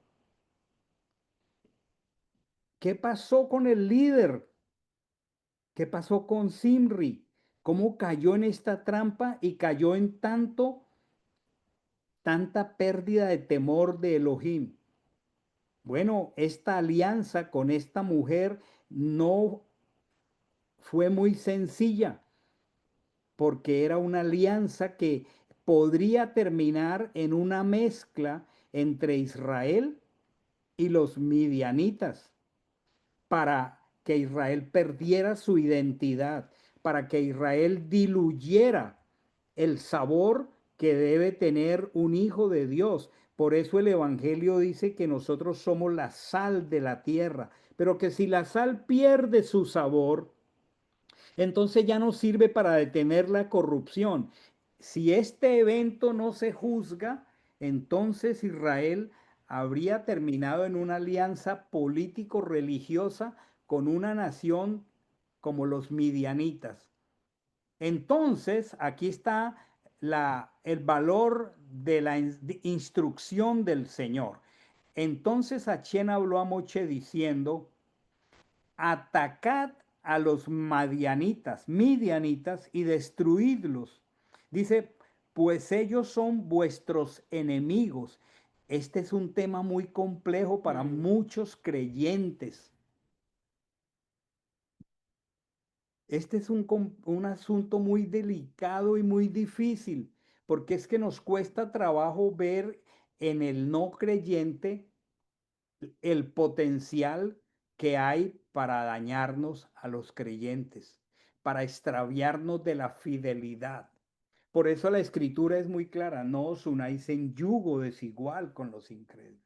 ¿Qué pasó con el líder? ¿Qué pasó con Simri? ¿Cómo cayó en esta trampa y cayó en tanta pérdida de temor de Elohim? Bueno, esta alianza con esta mujer no fue muy sencilla porque era una alianza que podría terminar en una mezcla entre Israel y los midianitas para que Israel perdiera su identidad, para que Israel diluyera el sabor que debe tener un hijo de Dios. Por eso el Evangelio dice que nosotros somos la sal de la tierra, pero que si la sal pierde su sabor, entonces ya no sirve para detener la corrupción. Si este evento no se juzga, entonces Israel habría terminado en una alianza político-religiosa con una nación como los midianitas. Entonces, aquí está el valor de la instrucción del Señor. Entonces Achén habló a Moche diciendo, atacad a los midianitas y destruidlos. Dice, pues ellos son vuestros enemigos. Este es un tema muy complejo para muchos creyentes. Este es un asunto muy delicado y muy difícil, porque es que nos cuesta trabajo ver en el no creyente el potencial que hay para dañarnos a los creyentes, para extraviarnos de la fidelidad. Por eso la escritura es muy clara, no os unáis en yugo desigual con los incrédulos.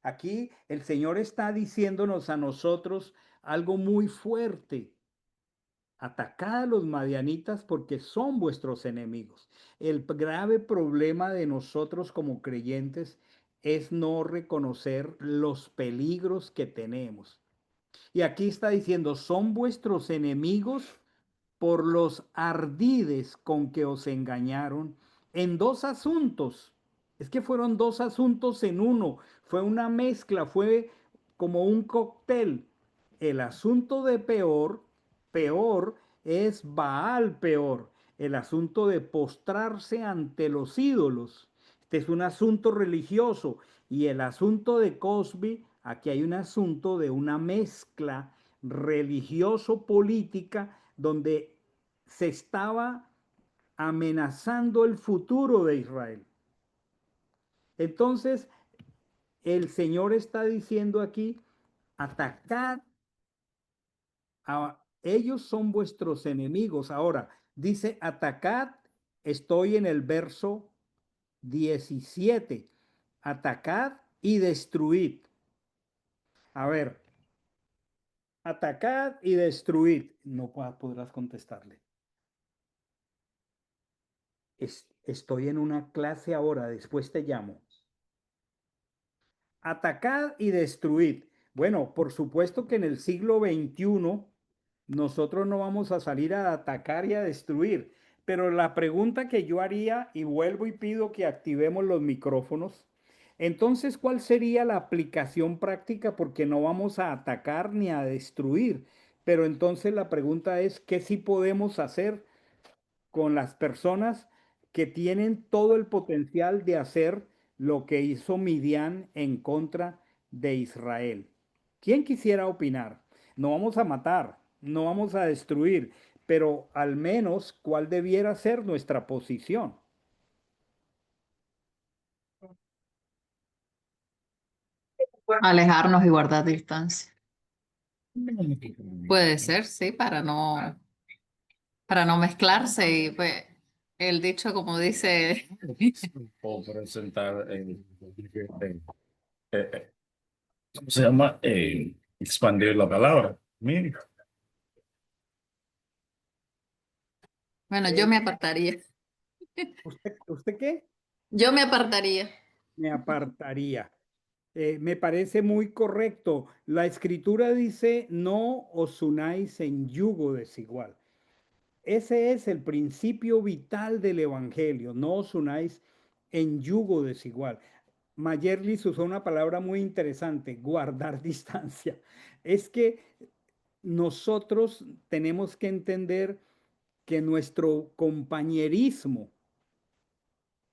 Aquí el Señor está diciéndonos a nosotros algo muy fuerte. Atacad a los madianitas porque son vuestros enemigos. El grave problema de nosotros como creyentes es no reconocer los peligros que tenemos. Y aquí está diciendo, son vuestros enemigos por los ardides con que os engañaron en dos asuntos. Es que fueron dos asuntos en uno. Fue una mezcla, fue como un cóctel. El asunto de peor es Baal peor. El asunto de postrarse ante los ídolos. Este es un asunto religioso. Y el asunto de Cosby, aquí hay un asunto de una mezcla religioso-política donde se estaba amenazando el futuro de Israel. Entonces, el Señor está diciendo aquí, atacad a ellos, son vuestros enemigos. Ahora, dice atacad, estoy en el verso 17, atacad y destruid. A ver, atacad y destruid. No podrás contestarle. Estoy en una clase ahora, después te llamo. Atacad y destruid. Bueno, por supuesto que en el siglo XXI nosotros no vamos a salir a atacar y a destruir, pero la pregunta que yo haría, y vuelvo y pido que activemos los micrófonos, entonces, ¿cuál sería la aplicación práctica? Porque no vamos a atacar ni a destruir, pero entonces la pregunta es, ¿qué sí podemos hacer con las personas que tienen todo el potencial de hacer lo que hizo Midian en contra de Israel? ¿Quién quisiera opinar? No vamos a matar, no vamos a destruir, pero al menos cuál debiera ser nuestra posición. Alejarnos y guardar distancia. Puede ser, sí, para no mezclarse y pues el dicho como dice, O presentar, ¿cómo se llama? Expandir la palabra. Mira. bueno, yo me apartaría. ¿Usted qué? Yo me apartaría. Me apartaría. Me parece muy correcto. La escritura dice, no os unáis en yugo desigual. Ese es el principio vital del Evangelio. No os unáis en yugo desigual. Mayerlis usó una palabra muy interesante, guardar distancia. Es que nosotros tenemos que entender que nuestro compañerismo,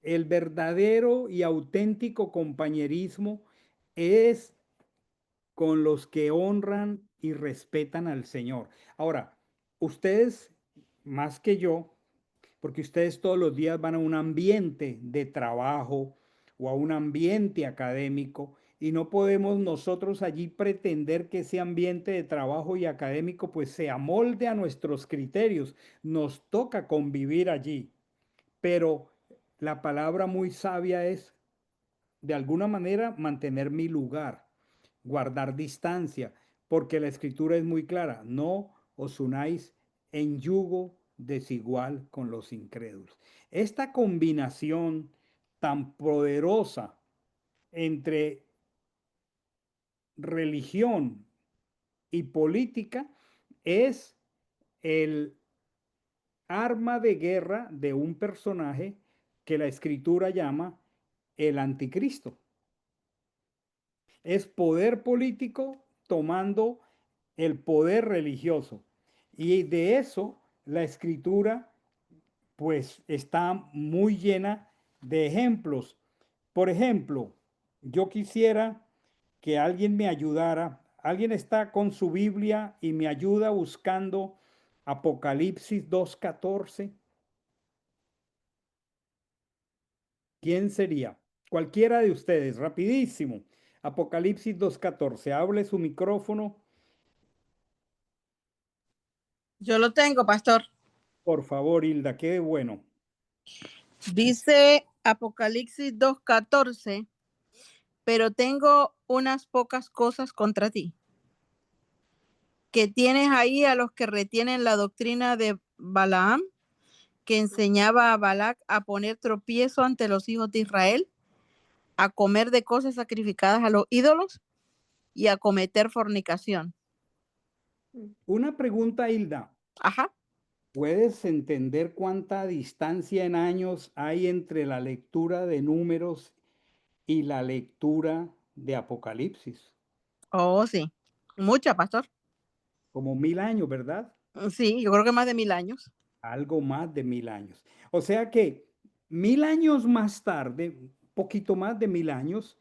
el verdadero y auténtico compañerismo, es con los que honran y respetan al Señor. Ahora, ustedes, más que yo, porque ustedes todos los días van a un ambiente de trabajo o a un ambiente académico y no podemos nosotros allí pretender que ese ambiente de trabajo y académico pues se amolde a nuestros criterios. Nos toca convivir allí, pero la palabra muy sabia es de alguna manera mantener mi lugar, guardar distancia, porque la escritura es muy clara, no os unáis en yugo desigual con los incrédulos. Esta combinación tan poderosa entre religión y política es el arma de guerra de un personaje que la escritura llama el anticristo. Es poder político tomando el poder religioso. Y de eso la escritura pues está muy llena de ejemplos. Por ejemplo, yo quisiera que alguien me ayudara. Alguien está con su Biblia y me ayuda buscando Apocalipsis 2:14. ¿Quién sería? Cualquiera de ustedes, rapidísimo. Apocalipsis 2:14. Hable su micrófono. Yo lo tengo, pastor. Por favor, Hilda, qué bueno. Dice Apocalipsis 2:14, pero tengo unas pocas cosas contra ti, que tienes ahí a los que retienen la doctrina de Balaam, que enseñaba a Balac a poner tropiezo ante los hijos de Israel, a comer de cosas sacrificadas a los ídolos y a cometer fornicación. Una pregunta, Hilda. Ajá. ¿Puedes entender cuánta distancia en años hay entre la lectura de Números y la lectura de Apocalipsis? Oh, sí. Mucha, pastor. Como 1000 años, ¿verdad? Sí, yo creo que más de 1000 años. Algo más de 1000 años. O sea que 1000 años más tarde, poquito más de 1000 años,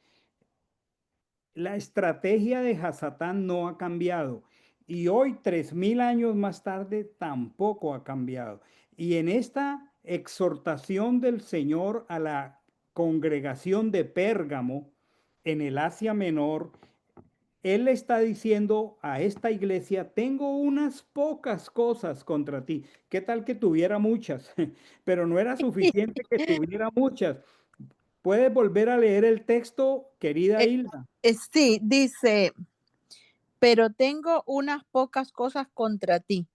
la estrategia de Hasatán no ha cambiado. Y hoy, 3000 años más tarde, tampoco ha cambiado. Y en esta exhortación del Señor a la congregación de Pérgamo, en el Asia Menor, Él le está diciendo a esta iglesia, tengo unas pocas cosas contra ti. ¿Qué tal que tuviera muchas? Pero no era suficiente que tuviera muchas. ¿Puedes volver a leer el texto, querida Hilda? Sí, dice, pero tengo unas pocas cosas contra ti,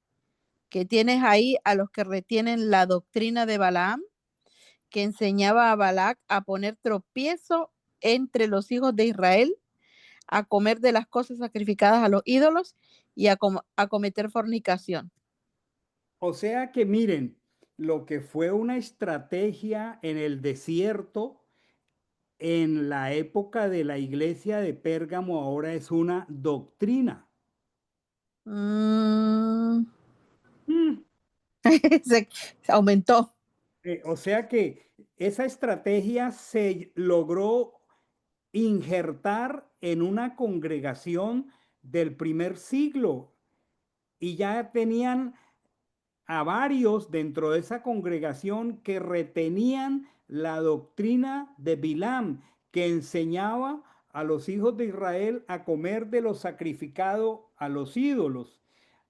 que tienes ahí a los que retienen la doctrina de Balaam, que enseñaba a Balac a poner tropiezo entre los hijos de Israel, a comer de las cosas sacrificadas a los ídolos y a cometer fornicación. O sea que miren, lo que fue una estrategia en el desierto en la época de la iglesia de Pérgamo ahora es una doctrina. Se aumentó. O sea que esa estrategia se logró injertar en una congregación del primer siglo y ya tenían a varios dentro de esa congregación que retenían la doctrina de Bilam, que enseñaba a los hijos de Israel a comer de lo sacrificado a los ídolos.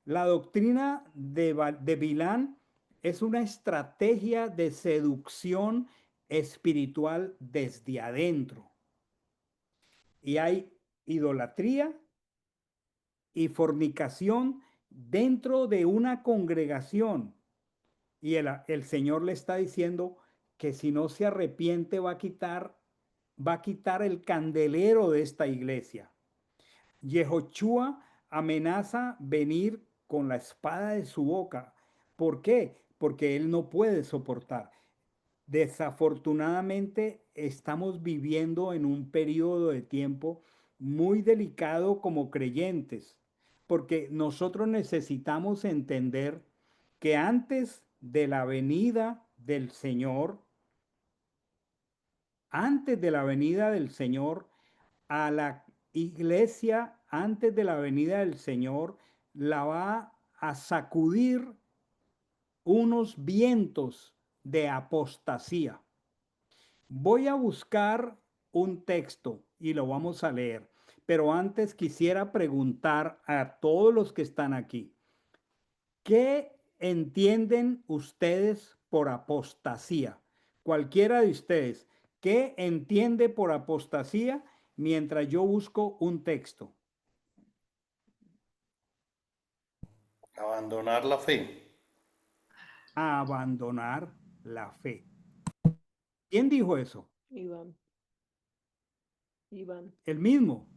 La doctrina de Bilam es una estrategia de seducción espiritual desde adentro. Y hay idolatría y fornicación dentro de una congregación. Y el Señor le está diciendo que si no se arrepiente va a quitar el candelero de esta iglesia. Yehoshua amenaza venir con la espada de su boca. ¿Por qué? Porque él no puede soportar. Desafortunadamente estamos viviendo en un periodo de tiempo muy delicado como creyentes, porque nosotros necesitamos entender que antes de la venida del Señor, a la iglesia, antes de la venida del Señor, la va a sacudir unos vientos de apostasía. Voy a buscar un texto y lo vamos a leer, pero antes quisiera preguntar a todos los que están aquí, ¿qué entienden ustedes por apostasía? Cualquiera de ustedes, ¿qué entiende por apostasía mientras yo busco un texto? Abandonar la fe. Abandonar la fe. ¿Quién dijo eso? Iván. El mismo.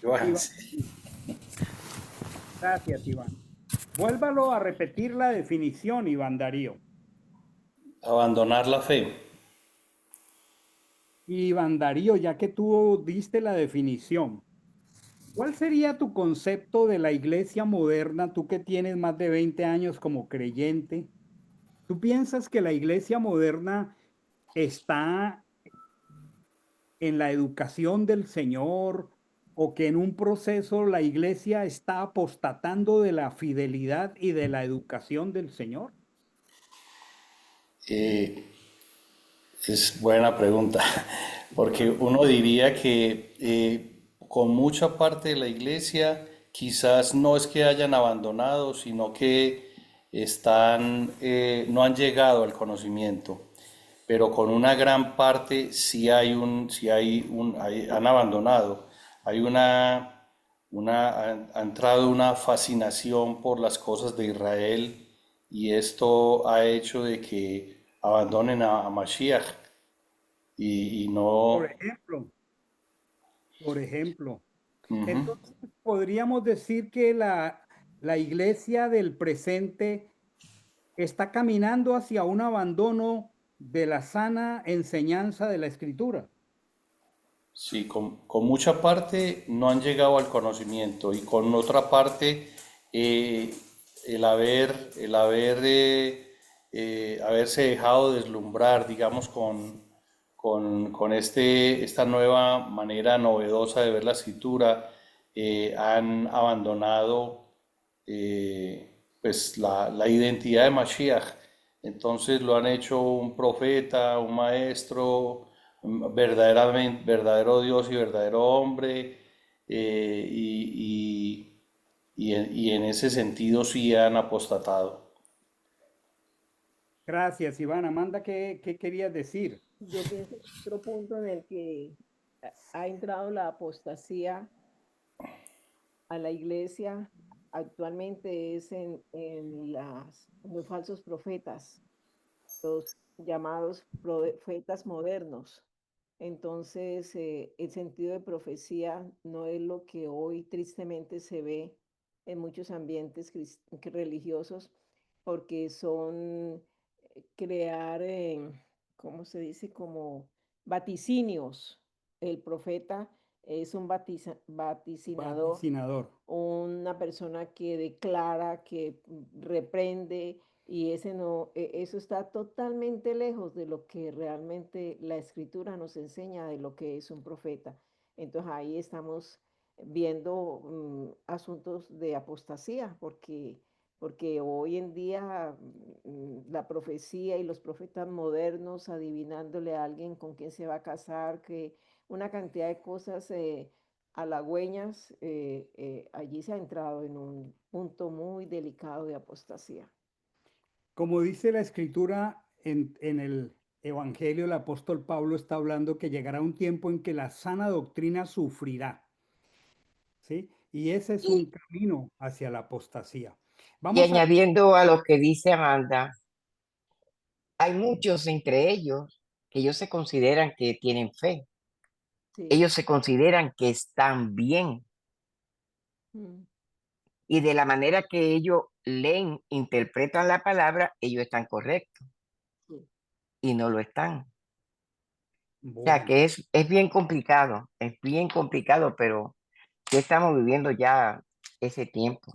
Iván. Gracias, Iván. Vuélvalo a repetir la definición, Iván Darío. Abandonar la fe. Iván Darío, ya que tú diste la definición, ¿cuál sería tu concepto de la iglesia moderna, tú que tienes más de 20 años como creyente? ¿Tú piensas que la iglesia moderna está en la educación del Señor o que en un proceso la iglesia está apostatando de la fidelidad y de la educación del Señor? Es buena pregunta, porque uno diría que con mucha parte de la iglesia quizás no es que hayan abandonado, sino que no han llegado al conocimiento, pero con una gran parte han abandonado. Ha entrado una fascinación por las cosas de Israel y esto ha hecho de que abandonen a Mashiach y no. Por ejemplo. Ujú. Entonces, podríamos decir que la iglesia del presente está caminando hacia un abandono de la sana enseñanza de la Escritura. Sí, con mucha parte no han llegado al conocimiento y con otra parte haberse dejado deslumbrar, digamos, con esta nueva manera novedosa de ver la escritura, han abandonado pues la identidad de Mashiach. Entonces lo han hecho un profeta, un maestro, verdadero Dios y verdadero hombre, y en ese sentido sí han apostatado. Gracias, Iván. Amanda, ¿qué querías decir? Yo pienso que otro punto en el que ha entrado la apostasía a la iglesia actualmente es en los falsos profetas, los llamados profetas modernos. Entonces, el sentido de profecía no es lo que hoy tristemente se ve en muchos ambientes religiosos, porque son crear, ¿cómo se dice? Como vaticinios. El profeta es un vaticinador, una persona que declara, que reprende, y eso está totalmente lejos de lo que realmente la escritura nos enseña de lo que es un profeta. Entonces ahí estamos viendo asuntos de apostasía, porque hoy en día la profecía y los profetas modernos adivinándole a alguien con quién se va a casar, que una cantidad de cosas halagüeñas, allí se ha entrado en un punto muy delicado de apostasía. Como dice la Escritura en el Evangelio, el apóstol Pablo está hablando que llegará un tiempo en que la sana doctrina sufrirá, ¿sí? Y ese es un camino hacia la apostasía. Y Vamos a... añadiendo a lo que dice Amanda, hay muchos entre ellos que ellos se consideran que tienen fe. Sí. Ellos se consideran que están bien. Y de la manera que ellos leen, interpretan la palabra, ellos están correctos. Sí. Y no lo están. Bueno. O sea que es bien complicado, pero ya estamos viviendo ya ese tiempo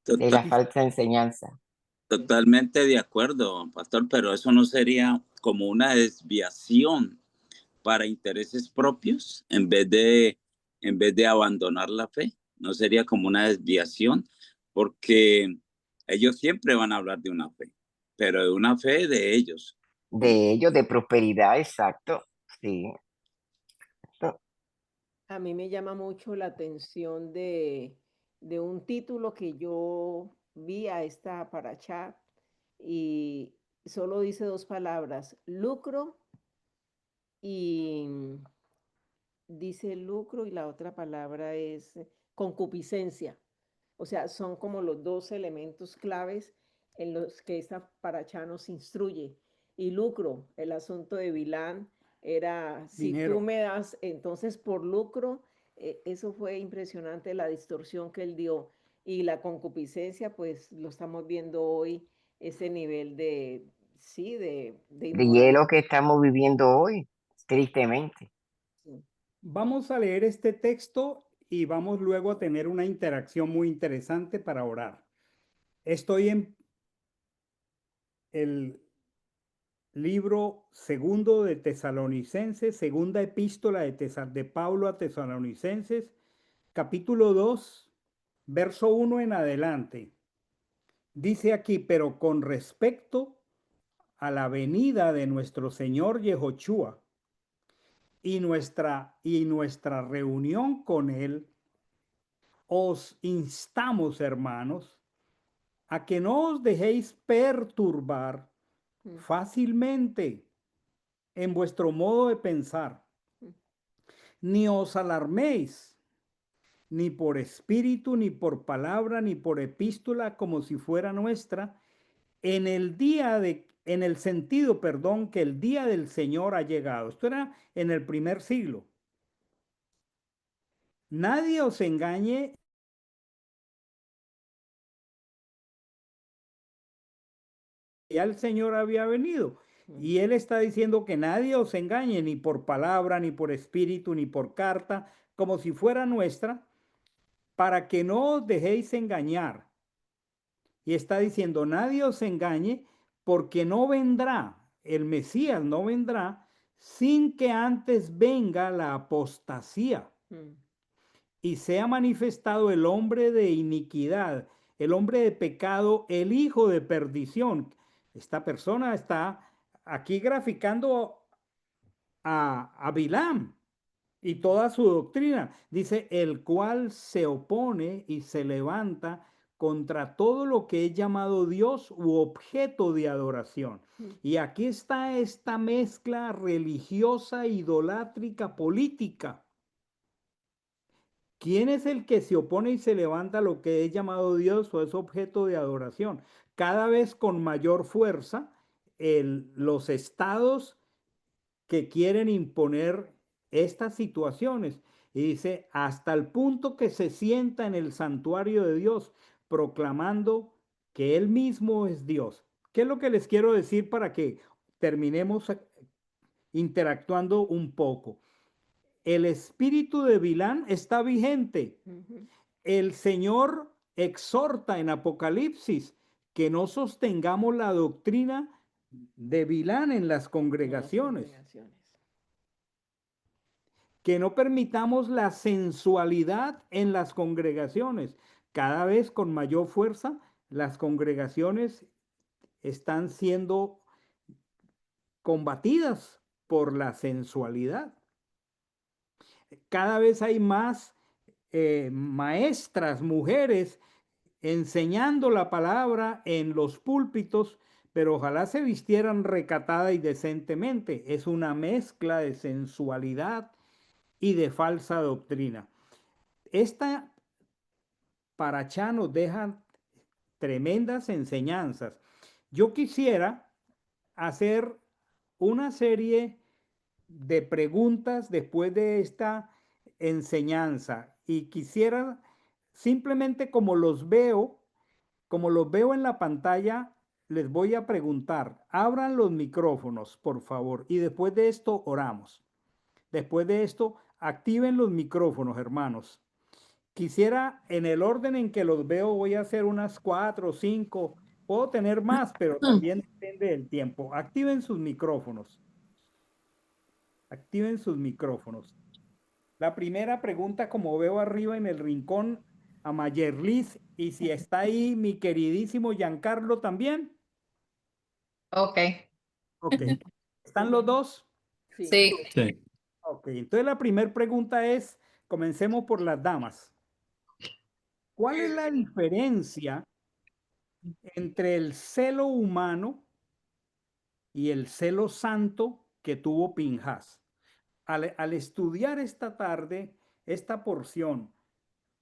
de la falsa enseñanza. Totalmente de acuerdo, pastor, pero eso no sería como una desviación para intereses propios en vez de abandonar la fe. No sería como una desviación, porque ellos siempre van a hablar de una fe, pero de una fe de ellos. De ellos, de prosperidad, exacto. Sí. A mí me llama mucho la atención de un título que yo vi a esta paracha, y solo dice dos palabras: lucro, y dice lucro, y la otra palabra es concupiscencia. O sea, son como los dos elementos claves en los que esta paracha nos instruye. Y lucro, el asunto de Bilán era, si Dinero. tú me das, entonces por lucro, eso fue impresionante la distorsión que él dio. Y la concupiscencia, pues lo estamos viendo hoy, ese nivel de De inmoralidad. hielo que estamos viviendo hoy, tristemente. Vamos a leer este texto y vamos luego a tener una interacción muy interesante para orar. Estoy en el libro segundo de Tesalonicenses, segunda epístola de Pablo a Tesalonicenses, capítulo 2, verso 1 en adelante. Dice aquí: pero con respecto a la venida de nuestro Señor Yehoshua y nuestra reunión con él, os instamos, hermanos, a que no os dejéis perturbar fácilmente en vuestro modo de pensar, ni os alarméis, ni por espíritu, ni por palabra, ni por epístola, como si fuera nuestra, en el sentido, perdón, que el día del Señor ha llegado. Esto era en el primer siglo. Nadie os engañe. Ya el Señor había venido. Y él está diciendo que nadie os engañe, ni por palabra, ni por espíritu, ni por carta, como si fuera nuestra, para que no os dejéis engañar. Y está diciendo, nadie os engañe, porque no vendrá, el Mesías no vendrá, sin que antes venga la apostasía y sea manifestado el hombre de iniquidad, el hombre de pecado, el hijo de perdición. Esta persona está aquí graficando a Bilam y toda su doctrina. Dice, el cual se opone y se levanta contra todo lo que es llamado Dios u objeto de adoración. Y aquí está esta mezcla religiosa, idolátrica, política. ¿Quién es el que se opone y se levanta a lo que es llamado Dios o es objeto de adoración? Cada vez con mayor fuerza, los estados que quieren imponer estas situaciones. Y dice, hasta el punto que se sienta en el santuario de Dios, proclamando que Él mismo es Dios. ¿Qué es lo que les quiero decir para que terminemos interactuando un poco? El espíritu de Bilán está vigente. El Señor exhorta en Apocalipsis que no sostengamos la doctrina de Bilán en las congregaciones. Que no permitamos la sensualidad en las congregaciones. Cada vez con mayor fuerza, las congregaciones están siendo combatidas por la sensualidad. Cada vez hay más maestras, mujeres, enseñando la palabra en los púlpitos, pero ojalá se vistieran recatada y decentemente. Es una mezcla de sensualidad y de falsa doctrina. Esta paracha nos deja tremendas enseñanzas. Yo quisiera hacer una serie de preguntas después de esta enseñanza y quisiera simplemente como los veo en la pantalla, les voy a preguntar. Abran los micrófonos, por favor, y después de esto oramos. Después de esto, activen los micrófonos, hermanos. Quisiera, en el orden en que los veo, voy a hacer unas 4 o 5. Puedo tener más, pero también depende del tiempo. Activen sus micrófonos. Activen sus micrófonos. La primera pregunta, como veo arriba en el rincón, a Mayerlis, y si está ahí mi queridísimo Giancarlo también. Ok. Ok. ¿Están los dos? Sí. Sí. Ok, entonces la primera pregunta es, comencemos por las damas. ¿Cuál es la diferencia entre el celo humano y el celo santo que tuvo Pinjas? Al estudiar esta tarde esta porción,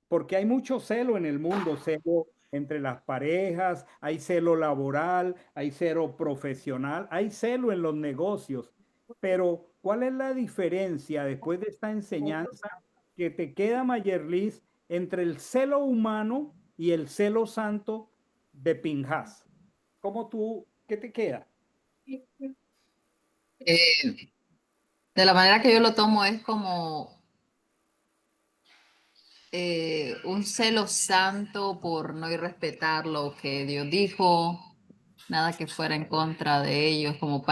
porque hay mucho celo en el mundo, celo entre las parejas, hay celo laboral, hay celo profesional, hay celo en los negocios, pero ¿cuál es la diferencia después de esta enseñanza que te queda, Mayerlis, entre el celo humano y el celo santo de Pinjas? ¿Qué te queda? De la manera que yo lo tomo es como un celo santo por no irrespetar lo que Dios dijo, nada que fuera en contra de ellos, como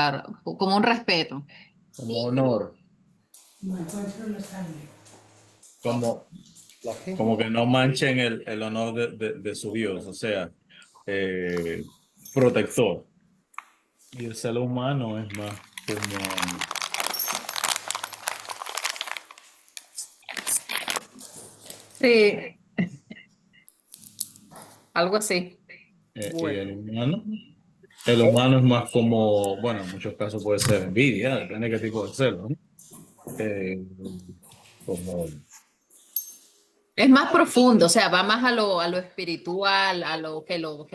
un respeto. Como honor. Como que no manchen el honor de su Dios, o sea, protector. Y el celo humano es más como... Sí. Algo así. Y Bueno, el humano es más como, bueno, en muchos casos puede ser envidia, depende de qué tipo de celo, ¿no? Como, Es más profundo, o sea, va más a lo espiritual, a lo que lo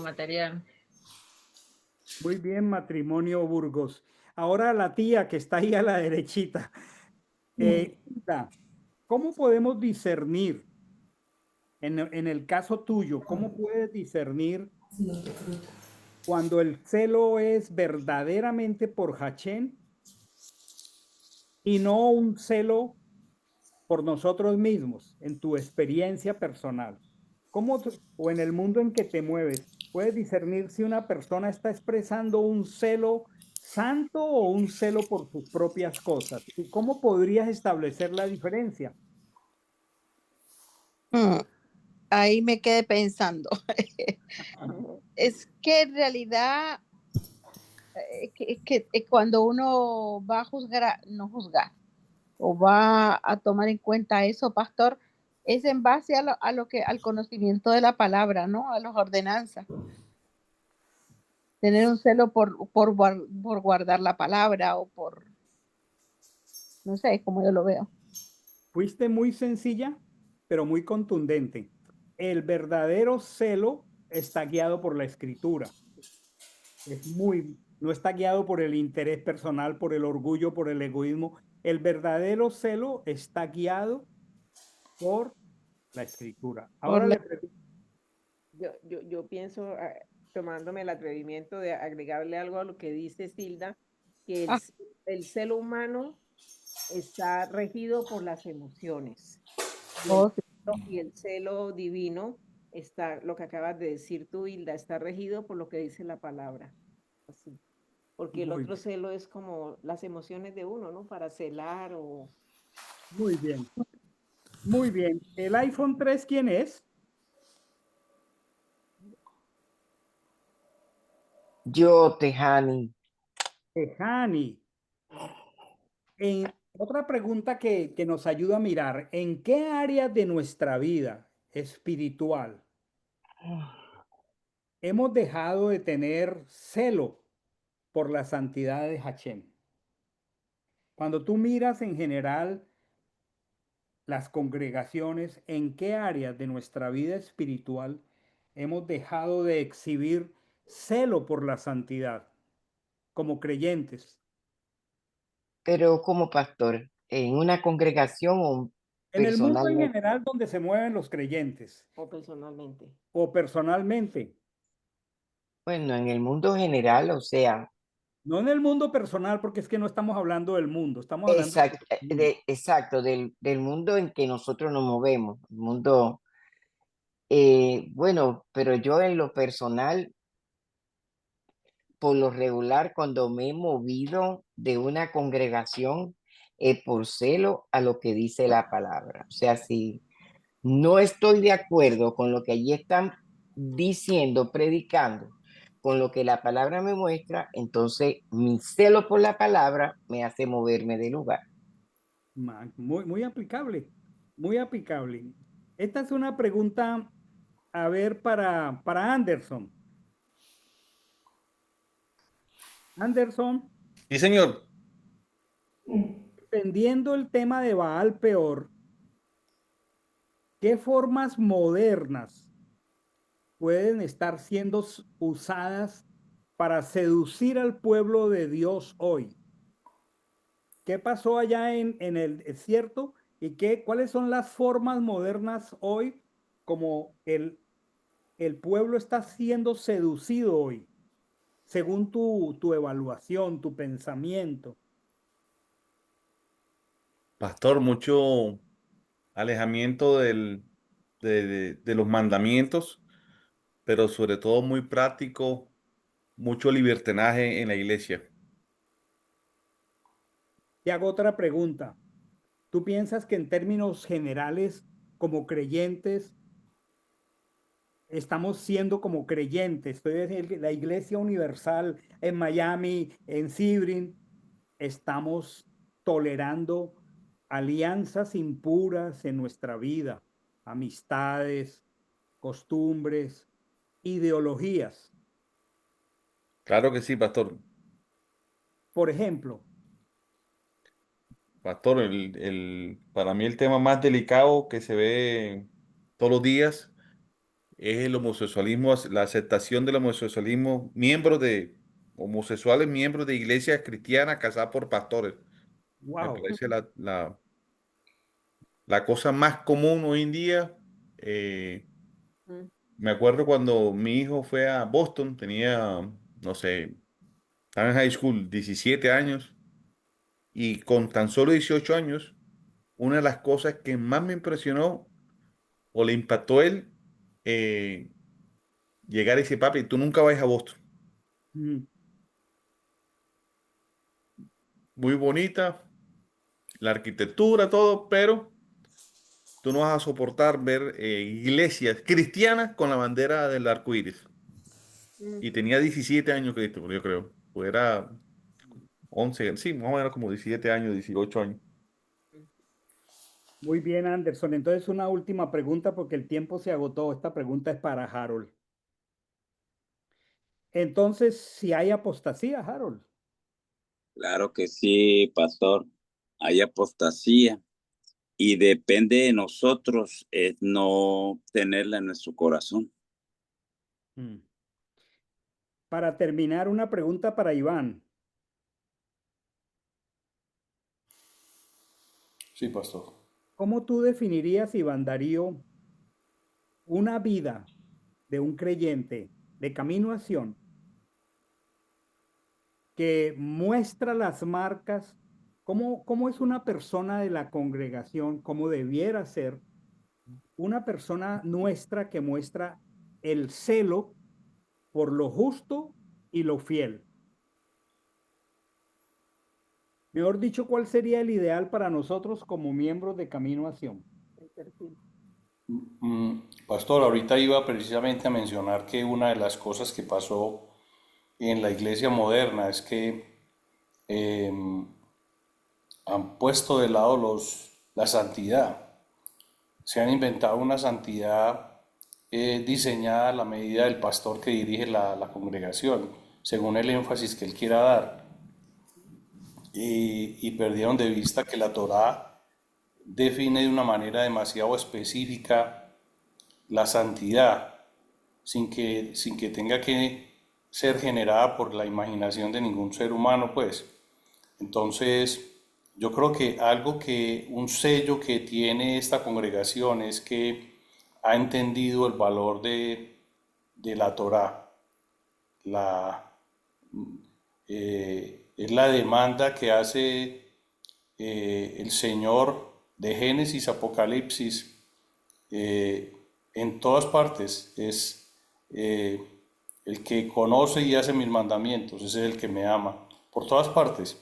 material. muy bien, matrimonio Burgos. Ahora la tía que está ahí a la derechita. Hilda, ¿cómo podemos discernir, en el caso tuyo, cómo puedes discernir cuando el celo es verdaderamente por Hachén y no un celo por nosotros mismos, en tu experiencia personal? ¿Cómo o en el mundo en que te mueves, puedes discernir si una persona está expresando un celo santo o un celo por sus propias cosas? ¿Y cómo podrías establecer la diferencia? Ahí me quedé pensando. Es que en realidad, cuando uno va a juzgar, no juzgar, o va a tomar en cuenta eso, pastor, es en base al conocimiento de la palabra, ¿no? A las ordenanzas. Tener un celo por guardar la palabra o no sé, como yo lo veo. Fuiste muy sencilla, pero muy contundente. El verdadero celo está guiado por la escritura. No está guiado por el interés personal, por el orgullo, por el egoísmo. El verdadero celo está guiado por la escritura. Ahora le pregunto. Yo pienso, tomándome el atrevimiento de agregarle algo a lo que dice Silda, que el celo humano está regido por las emociones. Y el celo divino está, lo que acabas de decir tú, Hilda, está regido por lo que dice la palabra. Así. Porque el otro celo es como las emociones de uno, ¿no? Para celar o... Muy bien. Muy bien. ¿El iPhone 3 quién es? Yo, Tejani. Tejani. Otra pregunta que nos ayuda a mirar, ¿en qué área de nuestra vida espiritual hemos dejado de tener celo por la santidad de Hachem? Cuando tú miras en general las congregaciones, ¿en qué áreas de nuestra vida espiritual hemos dejado de exhibir celo por la santidad como creyentes? Pero como pastor, ¿en una congregación o En el mundo en personalmente? general donde se mueven los creyentes. O personalmente. O personalmente. Bueno, en el mundo general, o sea. No en el mundo personal, porque es que no estamos hablando del mundo, estamos hablando Exacto, del mundo en que nosotros nos movemos. El mundo, bueno, pero yo en lo personal, por lo regular, cuando me he movido de una congregación, por celo a lo que dice la palabra. O sea, si no estoy de acuerdo con lo que allí están diciendo, predicando, con lo que la palabra me muestra, entonces mi celo por la palabra me hace moverme de lugar. muy aplicable, muy aplicable. Esta es una pregunta, a ver, para Anderson. Anderson. Sí, señor. Entendiendo el tema de Baal Peor, ¿qué formas modernas pueden estar siendo usadas para seducir al pueblo de Dios hoy? ¿Qué pasó allá en el desierto y cuáles son las formas modernas hoy como el pueblo está siendo seducido hoy, según tu evaluación, tu pensamiento? Pastor, mucho alejamiento de los mandamientos, pero sobre todo muy práctico, mucho libertinaje en la iglesia. Te hago otra pregunta. ¿Tú piensas que en términos generales, como creyentes, estamos siendo como creyentes? Estoy en la Iglesia Universal en Miami, en Sebring, estamos tolerando alianzas impuras en nuestra vida, amistades, costumbres, ideologías. Claro que sí, pastor. Por ejemplo, Pastor, para mí el tema más delicado que se ve todos los días es el homosexualismo, la aceptación del homosexualismo, homosexuales, miembros de iglesias cristianas casadas por pastores. Me wow. parece la cosa más común hoy en día. Eh, Me acuerdo cuando mi hijo fue a Boston, tenía, no sé, estaba en high school, 17 años, y con tan solo 18 años, una de las cosas que más me impresionó o le impactó a él, eh, llegar y decir, papi, tú nunca vas a Boston. Mm. Muy bonita, la arquitectura, todo, pero tú no vas a soportar ver iglesias cristianas con la bandera del arco iris. Y tenía 17 años, Cristo, yo creo. Pues era 11, sí, más o menos como 17 años, 18 años. Muy bien, Anderson. Entonces, una última pregunta porque el tiempo se agotó. Esta pregunta es para Harold. Entonces, si hay apostasía, Harold. Claro que sí, pastor. Hay apostasía y depende de nosotros no tenerla en nuestro corazón. Mm. Para terminar, una pregunta para Iván. Sí, pastor. ¿Cómo tú definirías, Iván Darío, una vida de un creyente de camino a Sion que muestra las marcas? ¿Cómo es una persona de la congregación? ¿Cómo debiera ser una persona nuestra que muestra el celo por lo justo y lo fiel? Mejor dicho, ¿cuál sería el ideal para nosotros como miembros de Camino a Sion? Pastor, ahorita iba precisamente a mencionar que una de las cosas que pasó en la iglesia moderna es que han puesto de lado la santidad. Se han inventado una santidad diseñada a la medida del pastor que dirige la congregación, según el énfasis que él quiera dar. Y perdieron de vista que la Torá define de una manera demasiado específica la santidad, sin que tenga que ser generada por la imaginación de ningún ser humano, pues. Entonces, yo creo que un sello que tiene esta congregación es que ha entendido el valor de la Torá. Es la demanda que hace el Señor de Génesis, Apocalipsis, en todas partes. Es el que conoce y hace mis mandamientos, ese es el que me ama, por todas partes.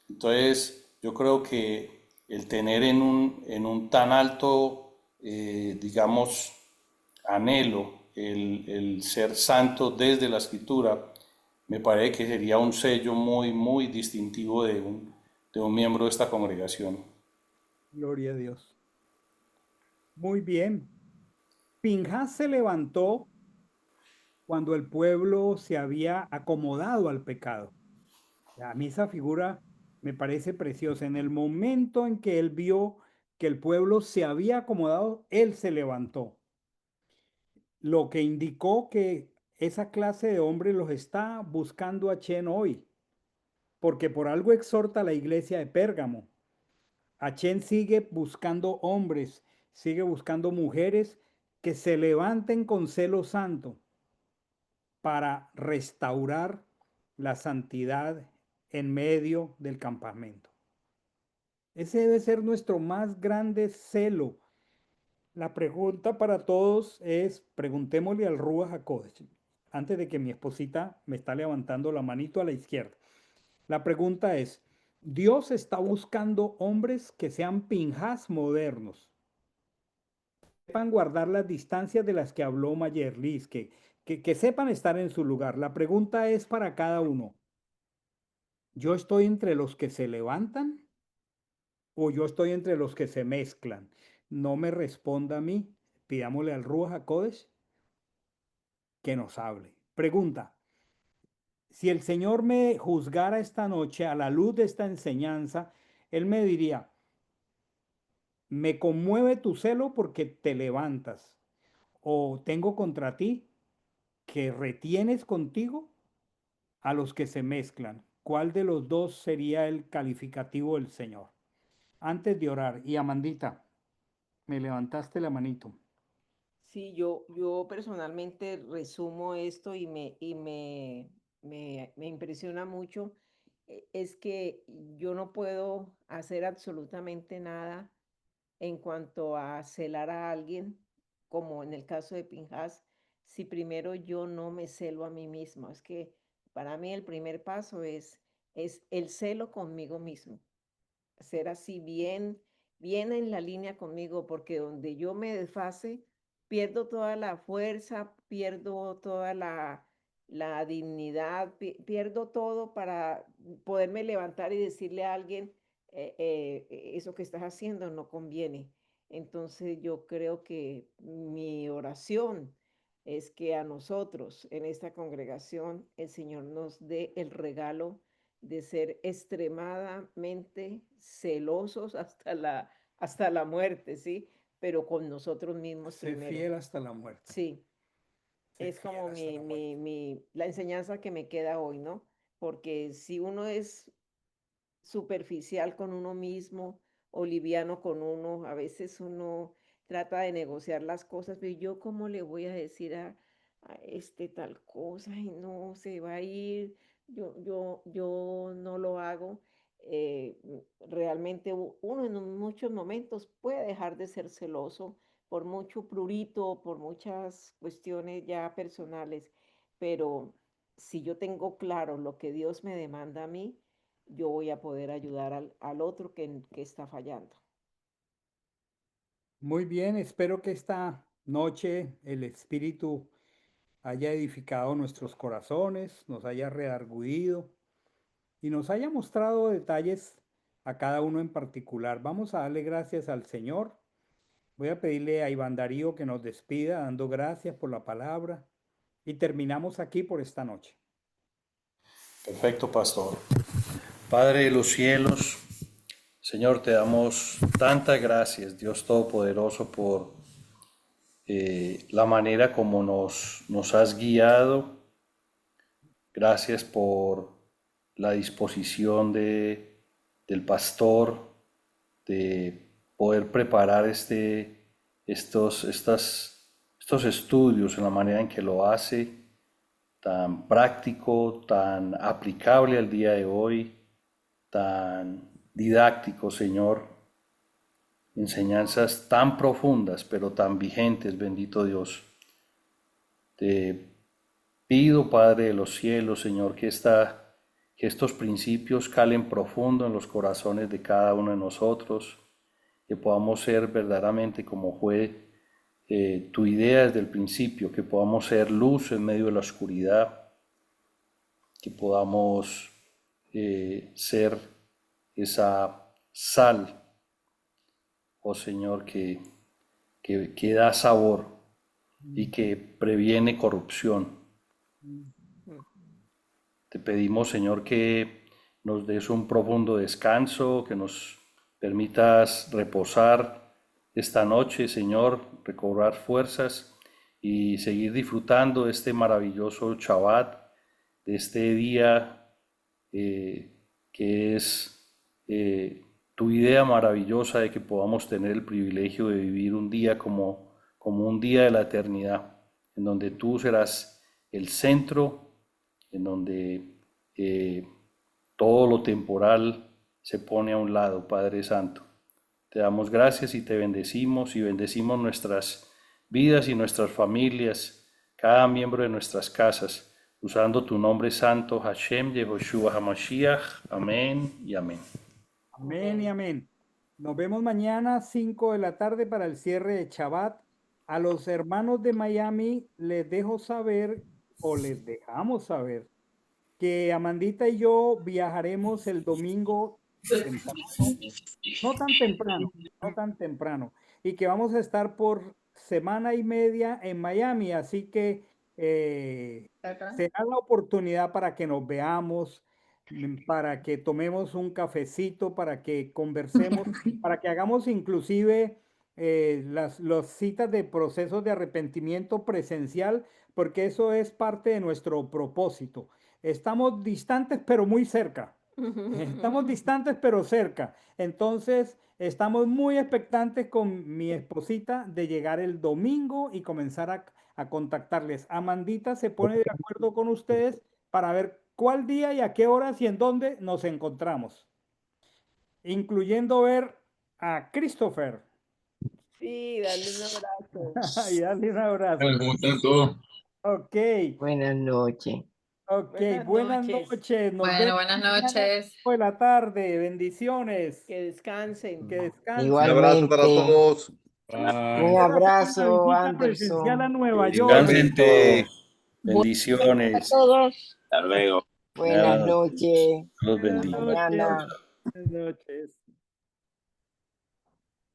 Entonces, yo creo que el tener en un tan alto, digamos, anhelo, el ser santo desde la Escritura, me parece que sería un sello muy, muy distintivo de un miembro de esta congregación. Gloria a Dios. Muy bien. Pinhas se levantó cuando el pueblo se había acomodado al pecado. A mí esa figura me parece preciosa. En el momento en que él vio que el pueblo se había acomodado, él se levantó. Lo que indicó que esa clase de hombres los está buscando Achén hoy, porque por algo exhorta a la iglesia de Pérgamo. Achén sigue buscando hombres, sigue buscando mujeres que se levanten con celo santo para restaurar la santidad en medio del campamento. Ese debe ser nuestro más grande celo. La pregunta para todos es, preguntémosle al Ruach HaKodesh, antes de que mi esposita me está levantando la manito a la izquierda. La pregunta es, Dios está buscando hombres que sean Pinhas modernos, sepan guardar las distancias de las que habló Mayer Liz, que sepan estar en su lugar. La pregunta es para cada uno, ¿yo estoy entre los que se levantan o yo estoy entre los que se mezclan? No me responda a mí, pidámosle al Ruach HaKodesh que nos hable. Pregunta: si el Señor me juzgara esta noche a la luz de esta enseñanza, Él me diría: me conmueve tu celo porque te levantas, o tengo contra ti que retienes contigo a los que se mezclan. ¿Cuál de los dos sería el calificativo del Señor? Antes de orar, y Amandita, me levantaste la manito. Sí, yo personalmente resumo esto y me impresiona mucho. Es que yo no puedo hacer absolutamente nada en cuanto a celar a alguien, como en el caso de Pinhas, si primero yo no me celo a mí mismo. Es que para mí el primer paso es el celo conmigo mismo. Ser así bien en la línea conmigo, porque donde yo me desfase, pierdo toda la fuerza, pierdo toda la dignidad, pierdo todo para poderme levantar y decirle a alguien, eso que estás haciendo no conviene. Entonces yo creo que mi oración es que a nosotros en esta congregación el Señor nos dé el regalo de ser extremadamente celosos hasta la muerte, ¿sí? Pero con nosotros mismos Sé primero. fiel hasta la muerte. Sí, Sé es fiel como hasta la muerte. la enseñanza que me queda hoy, ¿no? Porque si uno es superficial con uno mismo o liviano con uno, a veces uno trata de negociar las cosas, pero yo cómo le voy a decir a este tal cosa y no se va a ir, yo no lo hago. Realmente uno en muchos momentos puede dejar de ser celoso por mucho prurito, por muchas cuestiones ya personales, pero si yo tengo claro lo que Dios me demanda a mí, yo voy a poder ayudar al otro que está fallando. Muy bien, espero que esta noche el Espíritu haya edificado nuestros corazones, nos haya redarguido y nos haya mostrado detalles a cada uno en particular. Vamos a darle gracias al Señor. Voy a pedirle a Iván Darío que nos despida dando gracias por la palabra y terminamos aquí por esta noche. Perfecto, pastor. Padre de los cielos, Señor, te damos tantas gracias, Dios Todopoderoso, por la manera como nos has guiado. Gracias por la disposición del pastor de poder preparar estos estudios en la manera en que lo hace, tan práctico, tan aplicable al día de hoy, tan didáctico, Señor. Enseñanzas tan profundas, pero tan vigentes, bendito Dios. Te pido, Padre de los cielos, Señor, que estos principios calen profundo en los corazones de cada uno de nosotros, que podamos ser verdaderamente como fue tu idea desde el principio, que podamos ser luz en medio de la oscuridad, que podamos ser esa sal, oh Señor, que da sabor y que previene corrupción. Te pedimos, Señor, que nos des un profundo descanso, que nos permitas reposar esta noche, Señor, recobrar fuerzas y seguir disfrutando de este maravilloso Shabbat, de este día que es tu idea maravillosa de que podamos tener el privilegio de vivir un día como un día de la eternidad, en donde tú serás el centro, en donde todo lo temporal se pone a un lado, Padre Santo. Te damos gracias y te bendecimos y bendecimos nuestras vidas y nuestras familias, cada miembro de nuestras casas, usando tu nombre santo, Hashem, Yehoshua HaMashiach. Amén y amén. Amén y amén. Nos vemos mañana 5 de la tarde para el cierre de Shabbat. A los hermanos de Miami les dejo saber o les dejamos saber que Amandita y yo viajaremos el domingo temprano, no tan temprano, y que vamos a estar por semana y media en Miami, así que será la oportunidad para que nos veamos, para que tomemos un cafecito, para que conversemos, para que hagamos inclusive las citas de procesos de arrepentimiento presencial, porque eso es parte de nuestro propósito. Estamos distantes, pero muy cerca. Estamos distantes, pero cerca. Entonces, estamos muy expectantes con mi esposita de llegar el domingo y comenzar a contactarles. Amandita se pone de acuerdo con ustedes para ver cuál día y a qué horas y en dónde nos encontramos, incluyendo ver a Christopher. Sí, dale un abrazo. Y darle un abrazo. ¿Cómo están todos? Ok, Buenas noches. ok, buenas noches. Nos Bueno, vemos buenas mañana noches. por la tarde. Bendiciones. Que descansen. Que descansen. Un abrazo para Igualmente. todos. Un abrazo, Visita presencial a Anderson. Nueva York. Igualmente, bendiciones. Hasta luego. Buenas noches. Dios bendiga. Mañana. Buenas noches.